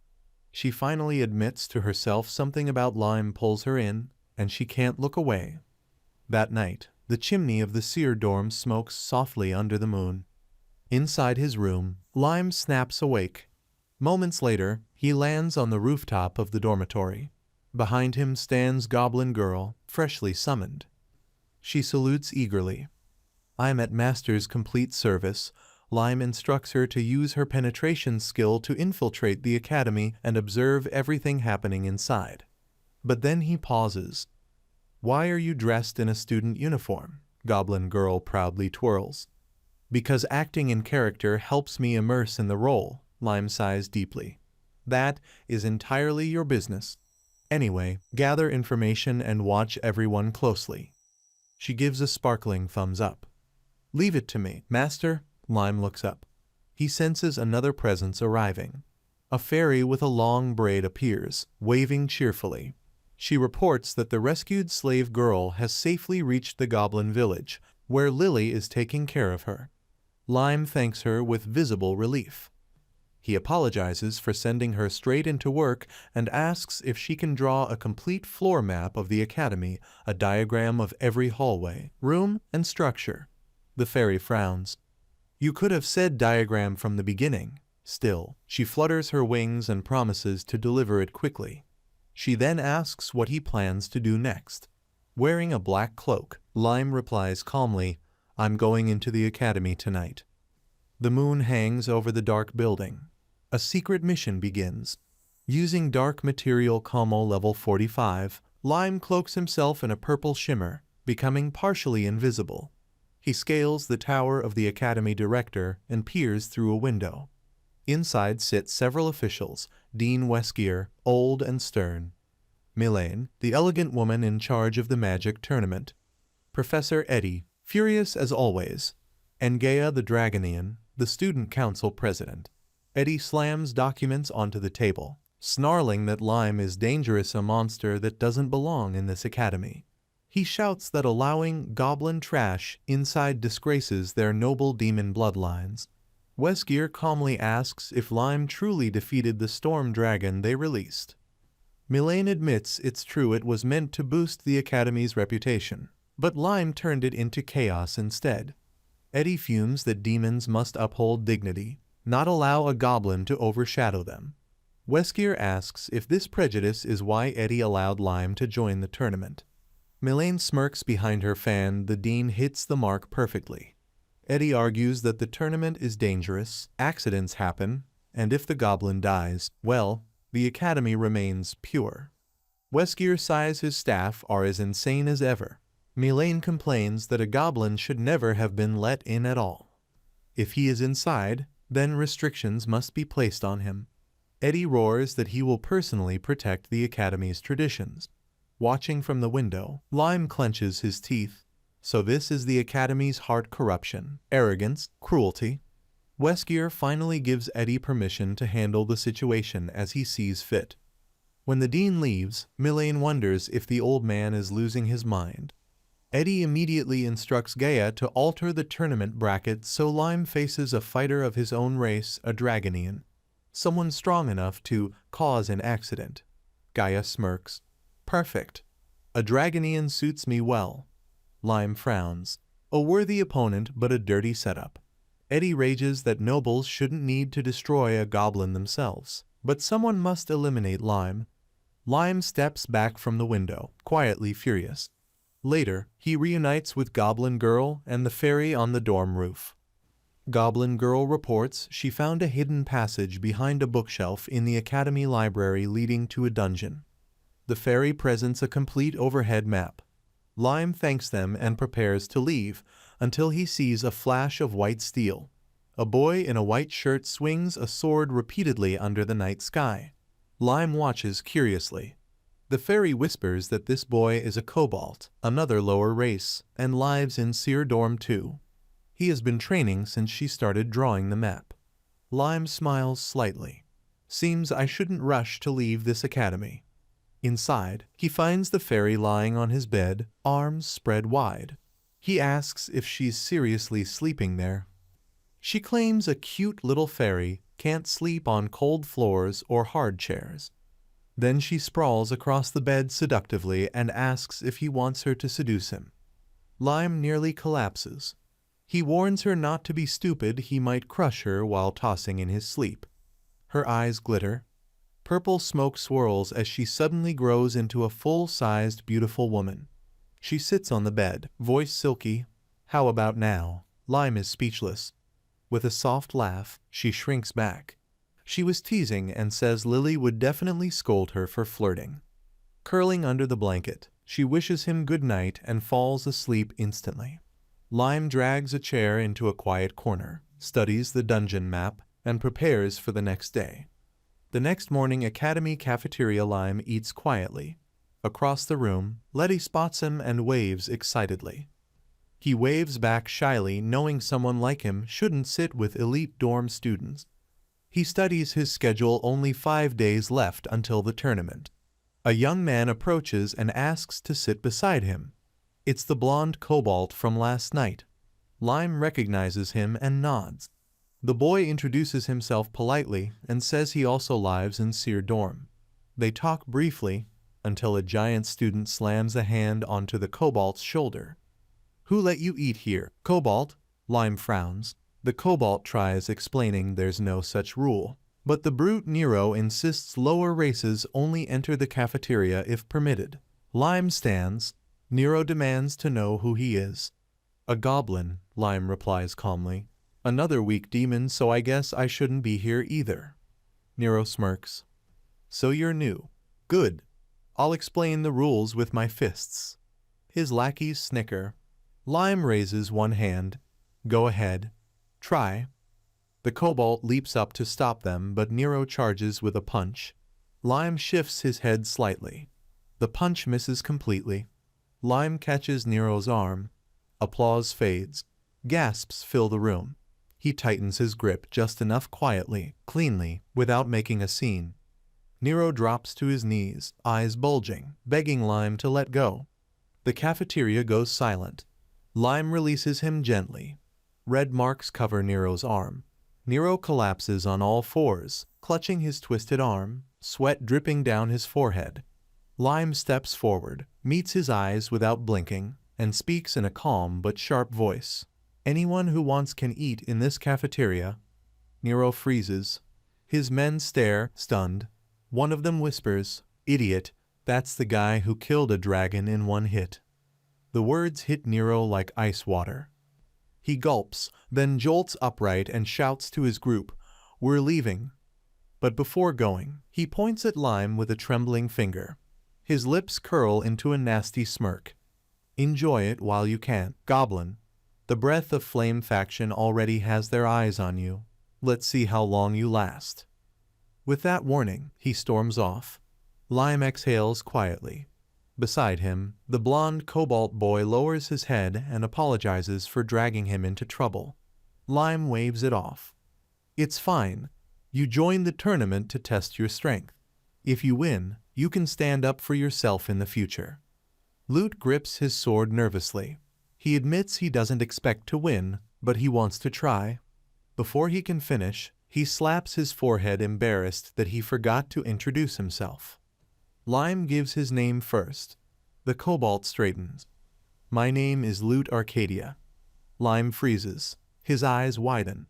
She finally admits to herself something about Lime pulls her in, and she can't look away. That night, the chimney of the Seer dorm smokes softly under the moon. Inside his room, Lime snaps awake. Moments later, he lands on the rooftop of the dormitory. Behind him stands Goblin Girl, freshly summoned. She salutes eagerly. I'm at Master's complete service. Lime instructs her to use her penetration skill to infiltrate the academy and observe everything happening inside. But then he pauses. Why are you dressed in a student uniform? Goblin Girl proudly twirls. Because acting in character helps me immerse in the role, Lime sighs deeply. That is entirely your business. Anyway, gather information and watch everyone closely. She gives a sparkling thumbs up. Leave it to me, Master. Lime looks up. He senses another presence arriving. A fairy with a long braid appears, waving cheerfully. She reports that the rescued slave girl has safely reached the Goblin village, where Lily is taking care of her. Lime thanks her with visible relief. He apologizes for sending her straight into work and asks if she can draw a complete floor map of the academy, a diagram of every hallway, room, and structure. The fairy frowns. You could have said diagram from the beginning. Still, she flutters her wings and promises to deliver it quickly. She then asks what he plans to do next. Wearing a black cloak, Lime replies calmly, I'm going into the academy tonight. The moon hangs over the dark building. A secret mission begins. Using dark material Como level 45, Lime cloaks himself in a purple shimmer, becoming partially invisible. He scales the tower of the academy director and peers through a window. Inside sit several officials, Dean Weskier, old and stern. Milane, the elegant woman in charge of the magic tournament. Professor Eddie, furious as always. And Gaia the Dragonian, the student council president. Eddie slams documents onto the table, snarling that Lime is dangerous, a monster that doesn't belong in this academy. He shouts that allowing goblin trash inside disgraces their noble demon bloodlines. Weskier calmly asks if Lime truly defeated the storm dragon they released. Milane admits it's true, it was meant to boost the academy's reputation, but Lime turned it into chaos instead. Eddie fumes that demons must uphold dignity, not allow a goblin to overshadow them. Weskier asks if this prejudice is why Eddie allowed Lime to join the tournament. Milane smirks behind her fan. The dean hits the mark perfectly. Eddie argues that the tournament is dangerous, accidents happen, and if the goblin dies, well, the academy remains pure. Weskier sighs his staff are as insane as ever. Milane complains that a goblin should never have been let in at all. If he is inside, then restrictions must be placed on him. Eddie roars that he will personally protect the academy's traditions. Watching from the window, Lime clenches his teeth. So this is the academy's heart: corruption, arrogance, cruelty. Weskier finally gives Eddie permission to handle the situation as he sees fit. When the dean leaves, Milane wonders if the old man is losing his mind. Eddie immediately instructs Gaia to alter the tournament bracket so Lime faces a fighter of his own race, a Dragonian, someone strong enough to cause an accident. Gaia smirks. Perfect. A Dragonian suits me well. Lime frowns. A worthy opponent, but a dirty setup. Eddie rages that nobles shouldn't need to destroy a goblin themselves, but someone must eliminate Lime. Lime steps back from the window, quietly furious. Later, he reunites with Goblin Girl and the fairy on the dorm roof. Goblin Girl reports she found a hidden passage behind a bookshelf in the academy library leading to a dungeon. The fairy presents a complete overhead map. Lime thanks them and prepares to leave, until he sees a flash of white steel. A boy in a white shirt swings a sword repeatedly under the night sky. Lime watches curiously. The fairy whispers that this boy is a kobold, another lower race, and lives in Seer Dorm 2. He has been training since she started drawing the map. Lime smiles slightly. Seems I shouldn't rush to leave this academy. Inside, he finds the fairy lying on his bed, arms spread wide. He asks if she's seriously sleeping there. She claims a cute little fairy can't sleep on cold floors or hard chairs. Then she sprawls across the bed seductively and asks if he wants her to seduce him. Lime nearly collapses. He warns her not to be stupid, he might crush her while tossing in his sleep. Her eyes glitter. Purple smoke swirls as she suddenly grows into a full-sized, beautiful woman. She sits on the bed, voice silky. How about now? Lime is speechless. With a soft laugh, she shrinks back. She was teasing and says Lily would definitely scold her for flirting. Curling under the blanket, she wishes him good night and falls asleep instantly. Lime drags a chair into a quiet corner, studies the dungeon map, and prepares for the next day. The next morning, Academy cafeteria. Lime eats quietly. Across the room, Letty spots him and waves excitedly. He waves back shyly, knowing someone like him shouldn't sit with elite dorm students. He studies his schedule, only 5 days left until the tournament. A young man approaches and asks to sit beside him. It's the blonde kobold from last night. Lime recognizes him and nods. The boy introduces himself politely and says he also lives in Seer dorm. They talk briefly until a giant student slams a hand onto the kobold's shoulder. "Who let you eat here, kobold?" Lime frowns. The kobold tries explaining there's no such rule, but the brute Nero insists lower races only enter the cafeteria if permitted. Lime stands. Nero demands to know who he is. "A goblin," Lime replies calmly. "Another weak demon, so I guess I shouldn't be here either." Nero smirks. "So you're new. Good. I'll explain the rules with my fists." His lackeys snicker. Lime raises one hand. "Go ahead. Try." The kobold leaps up to stop them, but Nero charges with a punch. Lime shifts his head slightly. The punch misses completely. Lime catches Nero's arm. Applause fades. Gasps fill the room. He tightens his grip just enough, quietly, cleanly, without making a scene. Nero drops to his knees, eyes bulging, begging Lime to let go. The cafeteria goes silent. Lime releases him gently. Red marks cover Nero's arm. Nero collapses on all fours, clutching his twisted arm, sweat dripping down his forehead. Lime steps forward, meets his eyes without blinking, and speaks in a calm but sharp voice. "Anyone who wants can eat in this cafeteria." Nero freezes. His men stare, stunned. One of them whispers, "Idiot, that's the guy who killed a dragon in one hit." The words hit Nero like ice water. He gulps, then jolts upright and shouts to his group, "We're leaving." But before going, he points at Lime with a trembling finger. His lips curl into a nasty smirk. "Enjoy it while you can, Goblin. The Breath of Flame faction already has their eyes on you. Let's see how long you last." With that warning, he storms off. Lime exhales quietly. Beside him, the blonde kobold boy lowers his head and apologizes for dragging him into trouble. Lime waves it off. "It's fine. You joined the tournament to test your strength. If you win, you can stand up for yourself in the future." Lute grips his sword nervously. He admits he doesn't expect to win, but he wants to try. Before he can finish, he slaps his forehead, embarrassed that he forgot to introduce himself. Lime gives his name first. The kobold straightens. "My name is Lute Arcadia." Lime freezes. His eyes widen.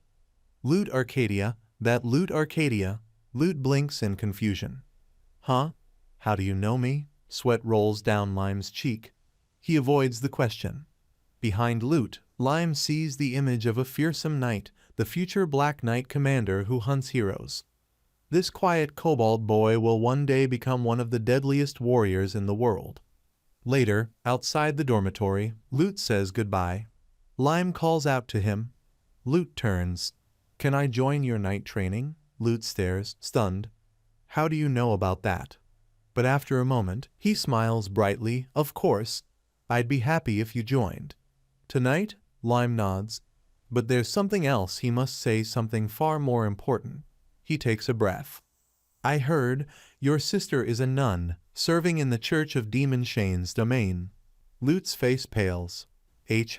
"Lute Arcadia, that Lute Arcadia." Lute blinks in confusion. "Huh? How do you know me?" Sweat rolls down Lime's cheek. He avoids the question. Behind Lute, Lime sees the image of a fearsome knight, the future Black Knight commander who hunts heroes. This quiet kobold boy will one day become one of the deadliest warriors in the world. Later, outside the dormitory, Lute says goodbye. Lime calls out to him. Lute turns. "Can I join your night training?" Lute stares, stunned. "How do you know about that?" But after a moment, he smiles brightly. "Of course. I'd be happy if you joined." "Tonight?" Lime nods. But there's something else. He must say, something far more important. He takes a breath. "I heard your sister is a nun, serving in the Church of Demon Shane's domain." Lute's face pales.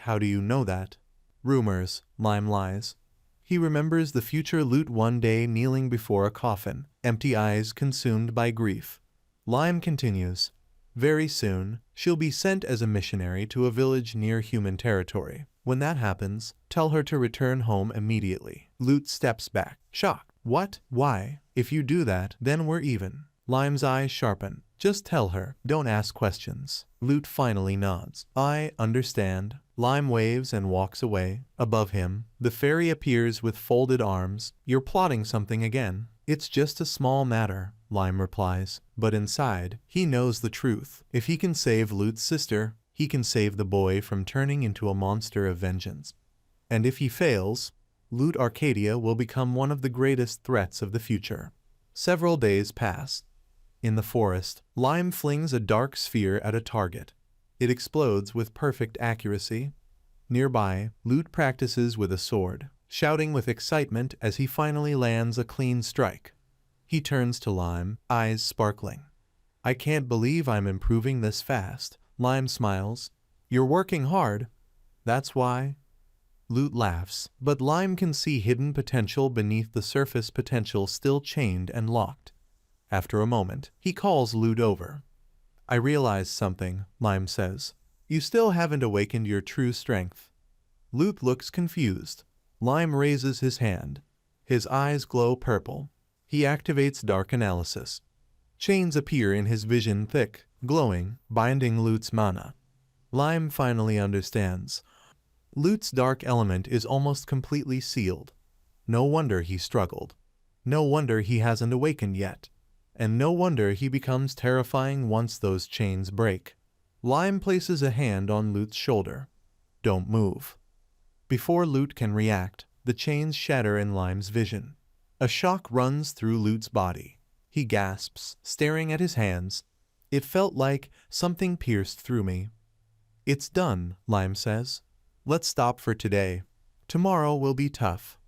How do you know that?" "Rumors," Lime lies. He remembers the future Lute one day kneeling before a coffin, empty eyes consumed by grief. Lime continues. "Very soon, she'll be sent as a missionary to a village near human territory. When that happens, tell her to return home immediately." Lute steps back, shocked. "What? Why? If you do that, then we're even." Lime's eyes sharpen. "Just tell her. Don't ask questions." Lute finally nods. "I understand." Lime waves and walks away. Above him, the fairy appears with folded arms. "You're plotting something again." "It's just a small matter," Lime replies. But inside, he knows the truth. If he can save Lute's sister, he can save the boy from turning into a monster of vengeance. And if he fails, Lute Arcadia will become one of the greatest threats of the future. Several days pass. In the forest, Lime flings a dark sphere at a target. It explodes with perfect accuracy. Nearby, Lute practices with a sword, shouting with excitement as he finally lands a clean strike. He turns to Lime, eyes sparkling. "I can't believe I'm improving this fast." Lime smiles. "You're working hard. That's why." Lute laughs, but Lime can see hidden potential beneath the surface potential still chained and locked. After a moment, he calls Lute over. "I realized something," Lime says. "You still haven't awakened your true strength." Lute looks confused. Lime raises his hand. His eyes glow purple. He activates dark analysis. Chains appear in his vision, thick, glowing, binding Lute's mana. Lime finally understands. Lute's dark element is almost completely sealed. No wonder he struggled. No wonder he hasn't awakened yet. And no wonder he becomes terrifying once those chains break. Lime places a hand on Lute's shoulder. "Don't move." Before Lute can react, the chains shatter in Lime's vision. A shock runs through Lute's body. He gasps, staring at his hands. "It felt like something pierced through me." "It's done," Lime says. "Let's stop for today. Tomorrow will be tough."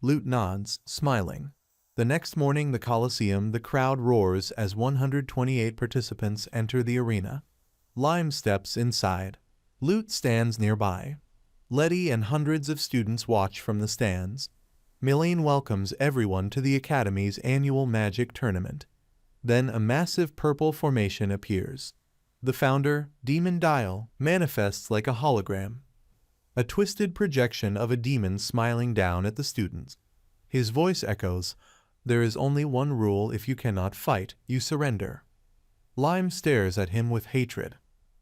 Lute nods, smiling. The next morning, the Colosseum, the crowd roars as 128 participants enter the arena. Lime steps inside. Lute stands nearby. Letty and hundreds of students watch from the stands. Milene welcomes everyone to the Academy's annual magic tournament. Then a massive purple formation appears. The founder, Demon Dial, manifests like a hologram. A twisted projection of a demon smiling down at the students. His voice echoes, "There is only one rule: if you cannot fight, you surrender." Lime stares at him with hatred.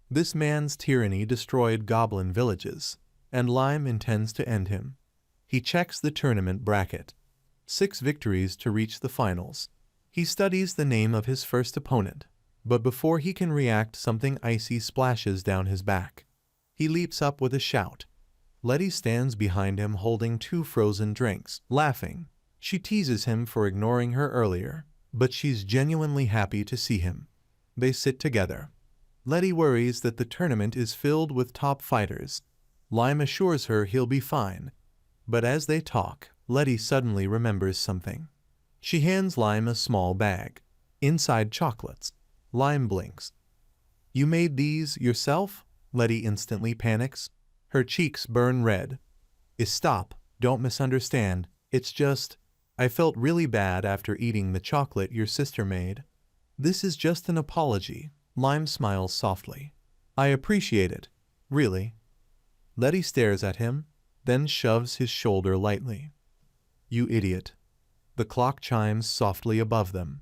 This man's tyranny destroyed Goblin villages, and Lime intends to end him. He checks the tournament bracket. 6 victories to reach the finals. He studies the name of his first opponent, but before he can react, something icy splashes down his back. He leaps up with a shout. Letty stands behind him holding 2 frozen drinks, laughing. She teases him for ignoring her earlier, but she's genuinely happy to see him. They sit together. Letty worries that the tournament is filled with top fighters. Lime assures her he'll be fine. But as they talk, Letty suddenly remembers something. She hands Lime a small bag. Inside, chocolates. Lime blinks. "You made these yourself?" Letty instantly panics. Her cheeks burn red. Stop, don't misunderstand. It's just, I felt really bad after eating the chocolate your sister made." "This is just an apology." Lime smiles softly. "I appreciate it. Really." Letty stares at him, then shoves his shoulder lightly. "You idiot." The clock chimes softly above them.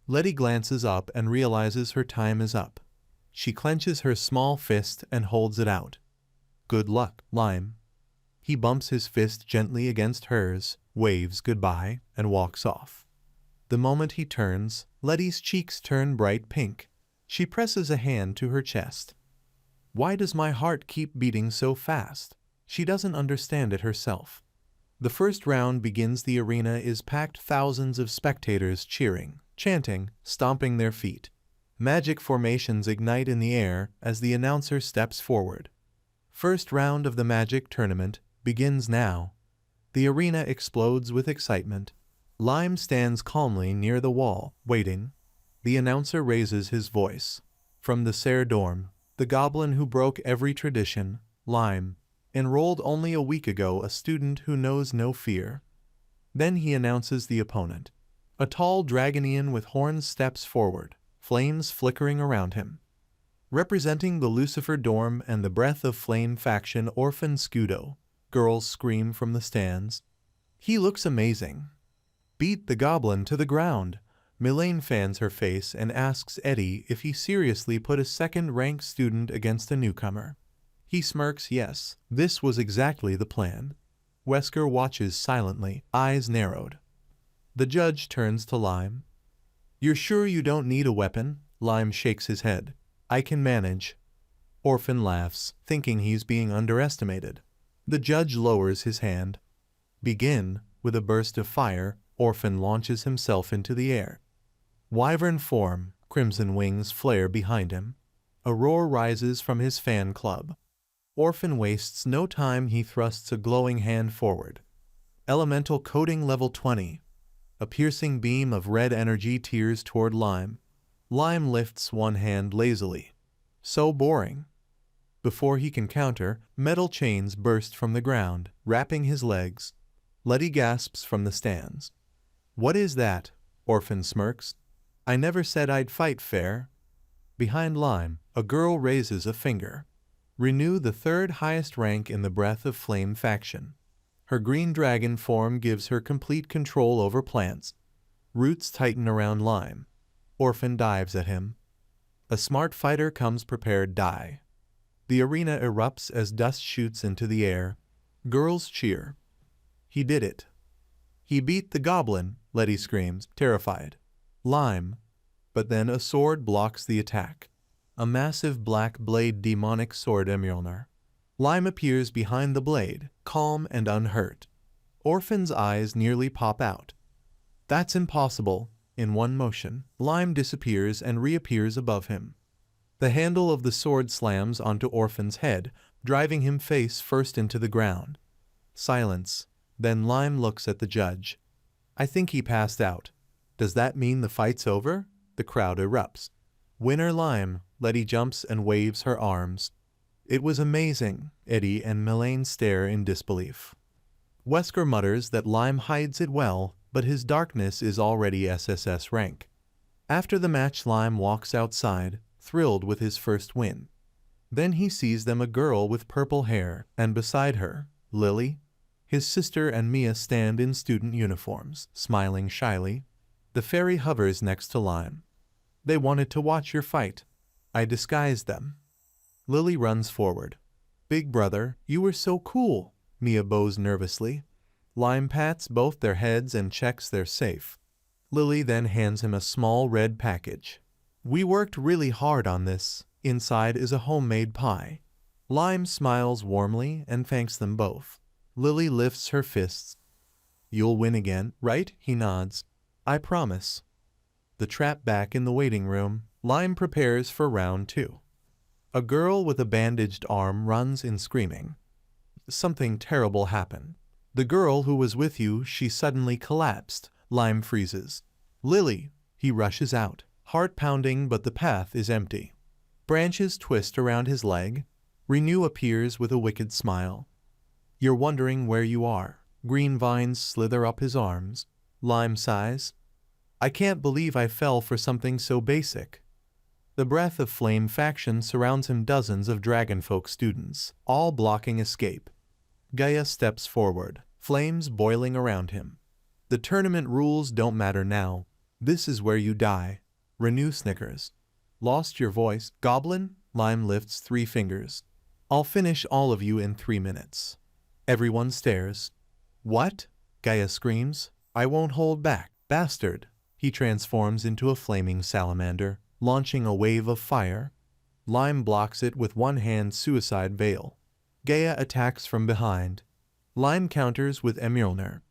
Letty glances up and realizes her time is up. She clenches her small fist and holds it out. "Good luck, Lime." He bumps his fist gently against hers, waves goodbye, and walks off. The moment he turns, Letty's cheeks turn bright pink. She presses a hand to her chest. "Why does my heart keep beating so fast?" She doesn't understand it herself. The first round begins. The arena is packed, thousands of spectators cheering, chanting, stomping their feet. Magic formations ignite in the air as the announcer steps forward. First round of the magic tournament begins now. The arena explodes with excitement. Lime stands calmly near the wall, waiting. The announcer raises his voice. "From the Serre dorm, the goblin who broke every tradition, Lime, enrolled only a week ago, a student who knows no fear." Then he announces the opponent. A tall dragonian with horns steps forward, flames flickering around him. Representing the Lucifer dorm and the Breath of Flame faction, Orphan Scudo. Girls scream from the stands. "He looks amazing." "Beat the goblin to the ground." Milene fans her face and asks Eddie if he seriously put a second-ranked student against a newcomer. He smirks yes, this was exactly the plan. Wesker watches silently, eyes narrowed. The judge turns to Lime. "You're sure you don't need a weapon?" Lime shakes his head. "I can manage." Orphan laughs, thinking he's being underestimated. The judge lowers his hand. "Begin." With a burst of fire, Orphan launches himself into the air. Wyvern form, crimson wings flare behind him. A roar rises from his fan club. Orphan wastes no time, he thrusts a glowing hand forward. Elemental coating level 20. A piercing beam of red energy tears toward Lime. Lime lifts one hand lazily. So boring. Before he can counter, metal chains burst from the ground, wrapping his legs. Letty gasps from the stands. "What is that?" Orphan smirks. "I never said I'd fight fair." Behind Lime, a girl raises a finger. Renew the third highest rank in the Breath of Flame faction. Her green dragon form gives her complete control over plants. Roots tighten around Lime. Orphan dives at him. A smart fighter comes prepared, die. The arena erupts as dust shoots into the air. Girls cheer. He did it. He beat the Goblin, Letty screams, terrified. Lime. But then a sword blocks the attack. A massive black blade demonic sword Mjolnir. Lime appears behind the blade, calm and unhurt. Orphan's eyes nearly pop out. That's impossible. In one motion, Lime disappears and reappears above him. The handle of the sword slams onto Orphan's head, driving him face first into the ground. Silence. Then Lime looks at the judge. "I think he passed out. Does that mean the fight's over?" The crowd erupts. "Winner Lime." Letty jumps and waves her arms. "It was amazing." Eddie and Melaine stare in disbelief. Wesker mutters that Lime hides it well, but his darkness is already SSS rank. After the match, Lime walks outside, thrilled with his first win. Then he sees them, a girl with purple hair, and beside her, Lily. His sister and Mia stand in student uniforms, smiling shyly. The fairy hovers next to Lime. "They wanted to watch your fight. I disguised them." Lily runs forward. "Big brother, you were so cool." Mia bows nervously. Lime pats both their heads and checks they're safe. Lily then hands him a small red package. "We worked really hard on this. Inside is a homemade pie." Lime smiles warmly and thanks them both. Lily lifts her fists. "You'll win again, right?" He nods. "I promise." The trap back in the waiting room, Lime prepares for round 2. A girl with a bandaged arm runs in screaming. Something terrible happened. "The girl who was with you, she suddenly collapsed." Lime freezes. "Lily!" He rushes out, heart pounding, but the path is empty. Branches twist around his leg. Renew appears with a wicked smile. "You're wondering where you are." Green vines slither up his arms. Lime sighs. "I can't believe I fell for something so basic." The Breath of Flame faction surrounds him, dozens of dragonfolk students, all blocking escape. Gaia steps forward, flames boiling around him. "The tournament rules don't matter now. This is where you die." Renew snickers. "Lost your voice, Goblin?" Lime lifts 3 fingers. "I'll finish all of you in 3 minutes." Everyone stares. "What?" Gaia screams. "I won't hold back, bastard." He transforms into a flaming salamander, launching a wave of fire. Lime blocks it with one hand, suicide veil. Gaia attacks from behind. Lime counters with Mjolnir.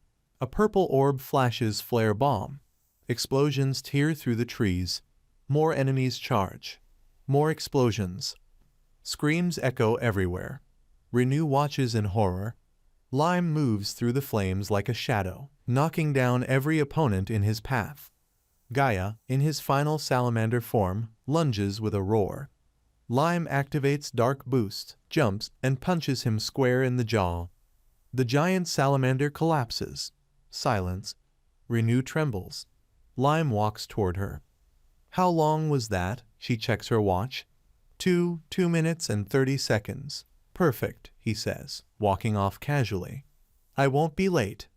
A purple orb flashes flare bomb. Explosions tear through the trees. More enemies charge. More explosions. Screams echo everywhere. Renew watches in horror. Lime moves through the flames like a shadow, knocking down every opponent in his path. Gaia, in his final salamander form, lunges with a roar. Lime activates Dark Boost, jumps, and punches him square in the jaw. The giant salamander collapses. Silence. Renew trembles. Lime walks toward her. "How long was that?" She checks her watch. 2 minutes and 30 seconds. "Perfect," he says, walking off casually. "I won't be late."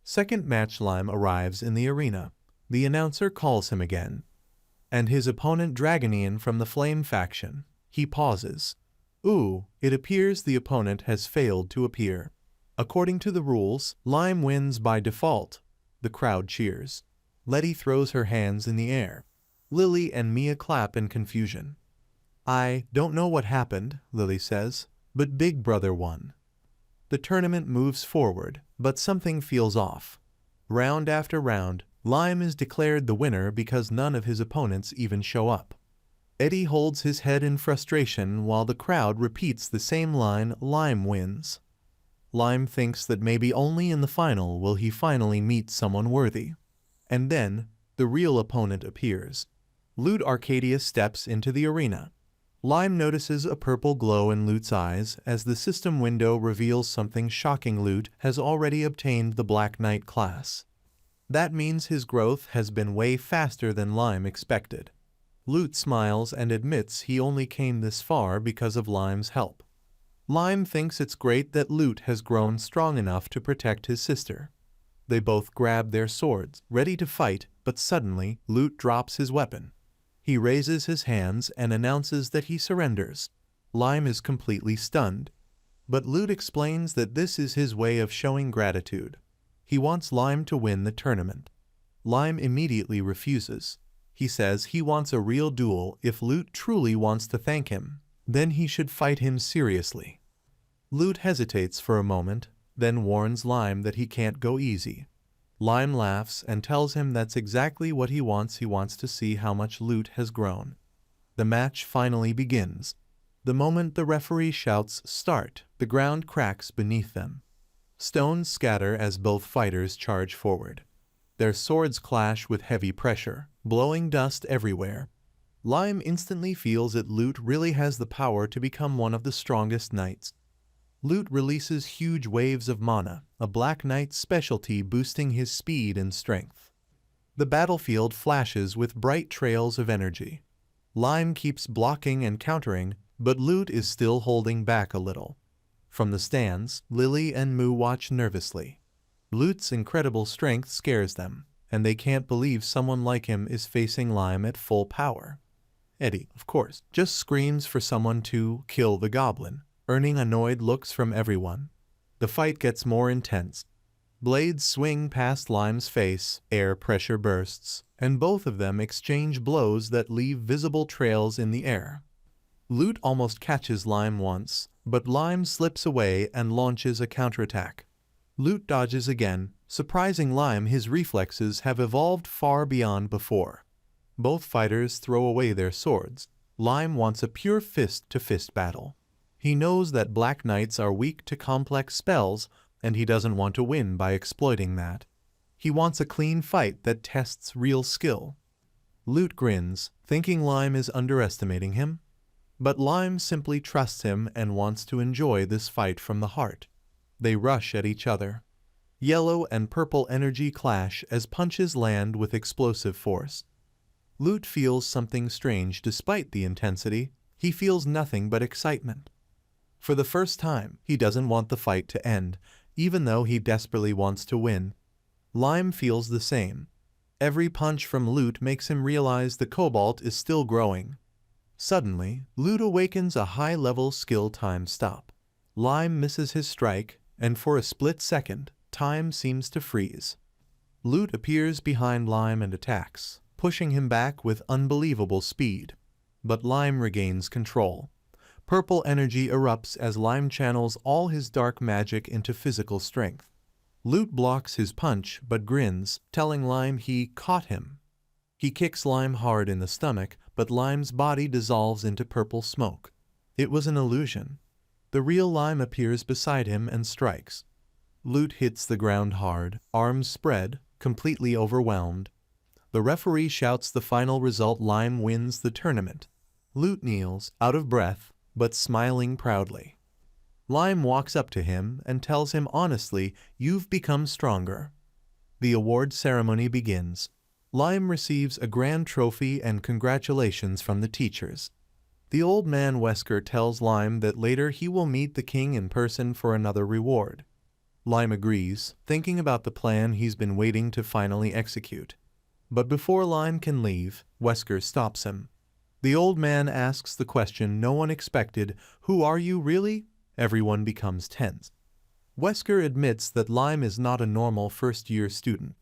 Second match, Lime arrives in the arena. The announcer calls him again. And his opponent Dragonian from the Flame faction. He pauses. Ooh, it appears the opponent has failed to appear. According to the rules, Lime wins by default. The crowd cheers. Letty throws her hands in the air. Lily and Mia clap in confusion. "I don't know what happened," Lily says, "but Big Brother won." The tournament moves forward, but something feels off. Round after round, Lime is declared the winner because none of his opponents even show up. Eddie holds his head in frustration while the crowd repeats the same line, "Lime wins." Lime thinks that maybe only in the final will he finally meet someone worthy. And then, the real opponent appears. Lute Arcadia steps into the arena. Lime notices a purple glow in Lute's eyes as the system window reveals something shocking. Lute has already obtained the Black Knight class. That means his growth has been way faster than Lime expected. Lute smiles and admits he only came this far because of Lime's help. Lime thinks it's great that Lute has grown strong enough to protect his sister. They both grab their swords, ready to fight, but suddenly, Lute drops his weapon. He raises his hands and announces that he surrenders. Lime is completely stunned. But Lute explains that this is his way of showing gratitude. He wants Lime to win the tournament. Lime immediately refuses. He says he wants a real duel. If Lute truly wants to thank him, then he should fight him seriously. Lute hesitates for a moment, then warns Lime that he can't go easy. Lime laughs and tells him that's exactly what he wants. He wants to see how much Lute has grown. The match finally begins. The moment the referee shouts "Start," the ground cracks beneath them. Stones scatter as both fighters charge forward. Their swords clash with heavy pressure, blowing dust everywhere. Lime instantly feels that Lute really has the power to become one of the strongest knights. Lute releases huge waves of mana, a Black Knight's specialty, boosting his speed and strength. The battlefield flashes with bright trails of energy. Lime keeps blocking and countering, but Lute is still holding back a little. From the stands, Lily and Moo watch nervously. Lute's incredible strength scares them, and they can't believe someone like him is facing Lime at full power. Eddie, of course, just screams for someone to kill the Goblin, earning annoyed looks from everyone. The fight gets more intense. Blades swing past Lime's face, air pressure bursts, and both of them exchange blows that leave visible trails in the air. Lute almost catches Lime once, but Lime slips away and launches a counterattack. Lute dodges again, surprising Lime. His reflexes have evolved far beyond before. Both fighters throw away their swords. Lime wants a pure fist-to-fist battle. He knows that Black Knights are weak to complex spells, and he doesn't want to win by exploiting that. He wants a clean fight that tests real skill. Lute grins, thinking Lime is underestimating him. But Lime simply trusts him and wants to enjoy this fight from the heart. They rush at each other. Yellow and purple energy clash as punches land with explosive force. Lute feels something strange despite the intensity. He feels nothing but excitement. For the first time, he doesn't want the fight to end, even though he desperately wants to win. Lime feels the same. Every punch from Lute makes him realize the cobalt is still growing. Suddenly, Lute awakens a high-level skill time stop. Lime misses his strike, and for a split second, time seems to freeze. Lute appears behind Lime and attacks, pushing him back with unbelievable speed. But Lime regains control. Purple energy erupts as Lime channels all his dark magic into physical strength. Lute blocks his punch but grins, telling Lime he caught him. He kicks Lime hard in the stomach, but Lime's body dissolves into purple smoke. It was an illusion. The real Lime appears beside him and strikes. Lute hits the ground hard, arms spread, completely overwhelmed. The referee shouts the final result. Lime wins the tournament. Lute kneels, out of breath, but smiling proudly. Lime walks up to him and tells him honestly, "You've become stronger." The award ceremony begins. Lime receives a grand trophy and congratulations from the teachers. The old man Wesker tells Lime that later he will meet the king in person for another reward. Lime agrees, thinking about the plan he's been waiting to finally execute. But before Lime can leave, Wesker stops him. The old man asks the question no one expected, "Who are you really?" Everyone becomes tense. Wesker admits that Lime is not a normal first-year student.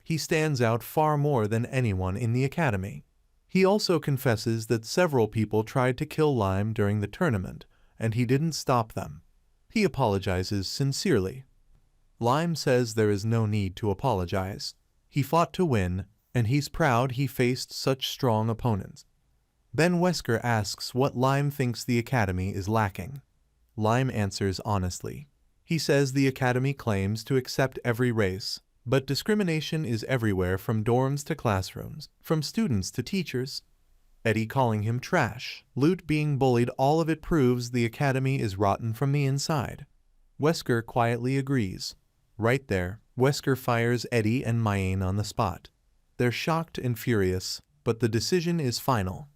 He stands out far more than anyone in the academy. He also confesses that several people tried to kill Lime during the tournament, and he didn't stop them. He apologizes sincerely. Lime says there is no need to apologize. He fought to win, and he's proud he faced such strong opponents. Then Wesker asks what Lime thinks the Academy is lacking. Lime answers honestly. He says the Academy claims to accept every race, but discrimination is everywhere from dorms to classrooms, from students to teachers. Eddie calling him trash, Lute being bullied, all of it proves the Academy is rotten from the inside. Wesker quietly agrees. Right there, Wesker fires Eddie and Mayane on the spot. They're shocked and furious, but the decision is final.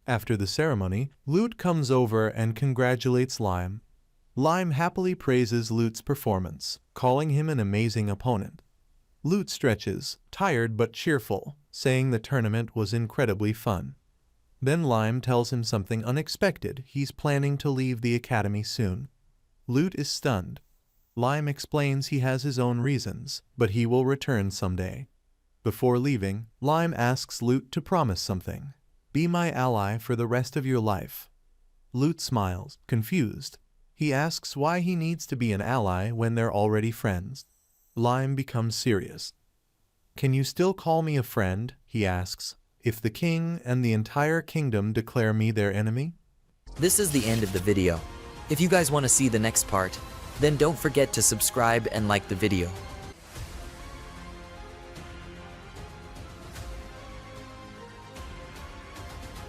After the ceremony, Lute comes over and congratulates Lime. Lime happily praises Lute's performance, calling him an amazing opponent. Lute stretches, tired but cheerful, saying the tournament was incredibly fun. Then Lime tells him something unexpected: he's planning to leave the Academy soon. Lute is stunned. Lime explains he has his own reasons, but he will return someday. Before leaving, Lime asks Lute to promise something. Be my ally for the rest of your life. Lute smiles, confused. He asks why he needs to be an ally when they're already friends. Lime becomes serious. Can you still call me a friend, he asks, if the king and the entire kingdom declare me their enemy? This is the end of the video. If you guys want to see the next part, then don't forget to subscribe and like the video.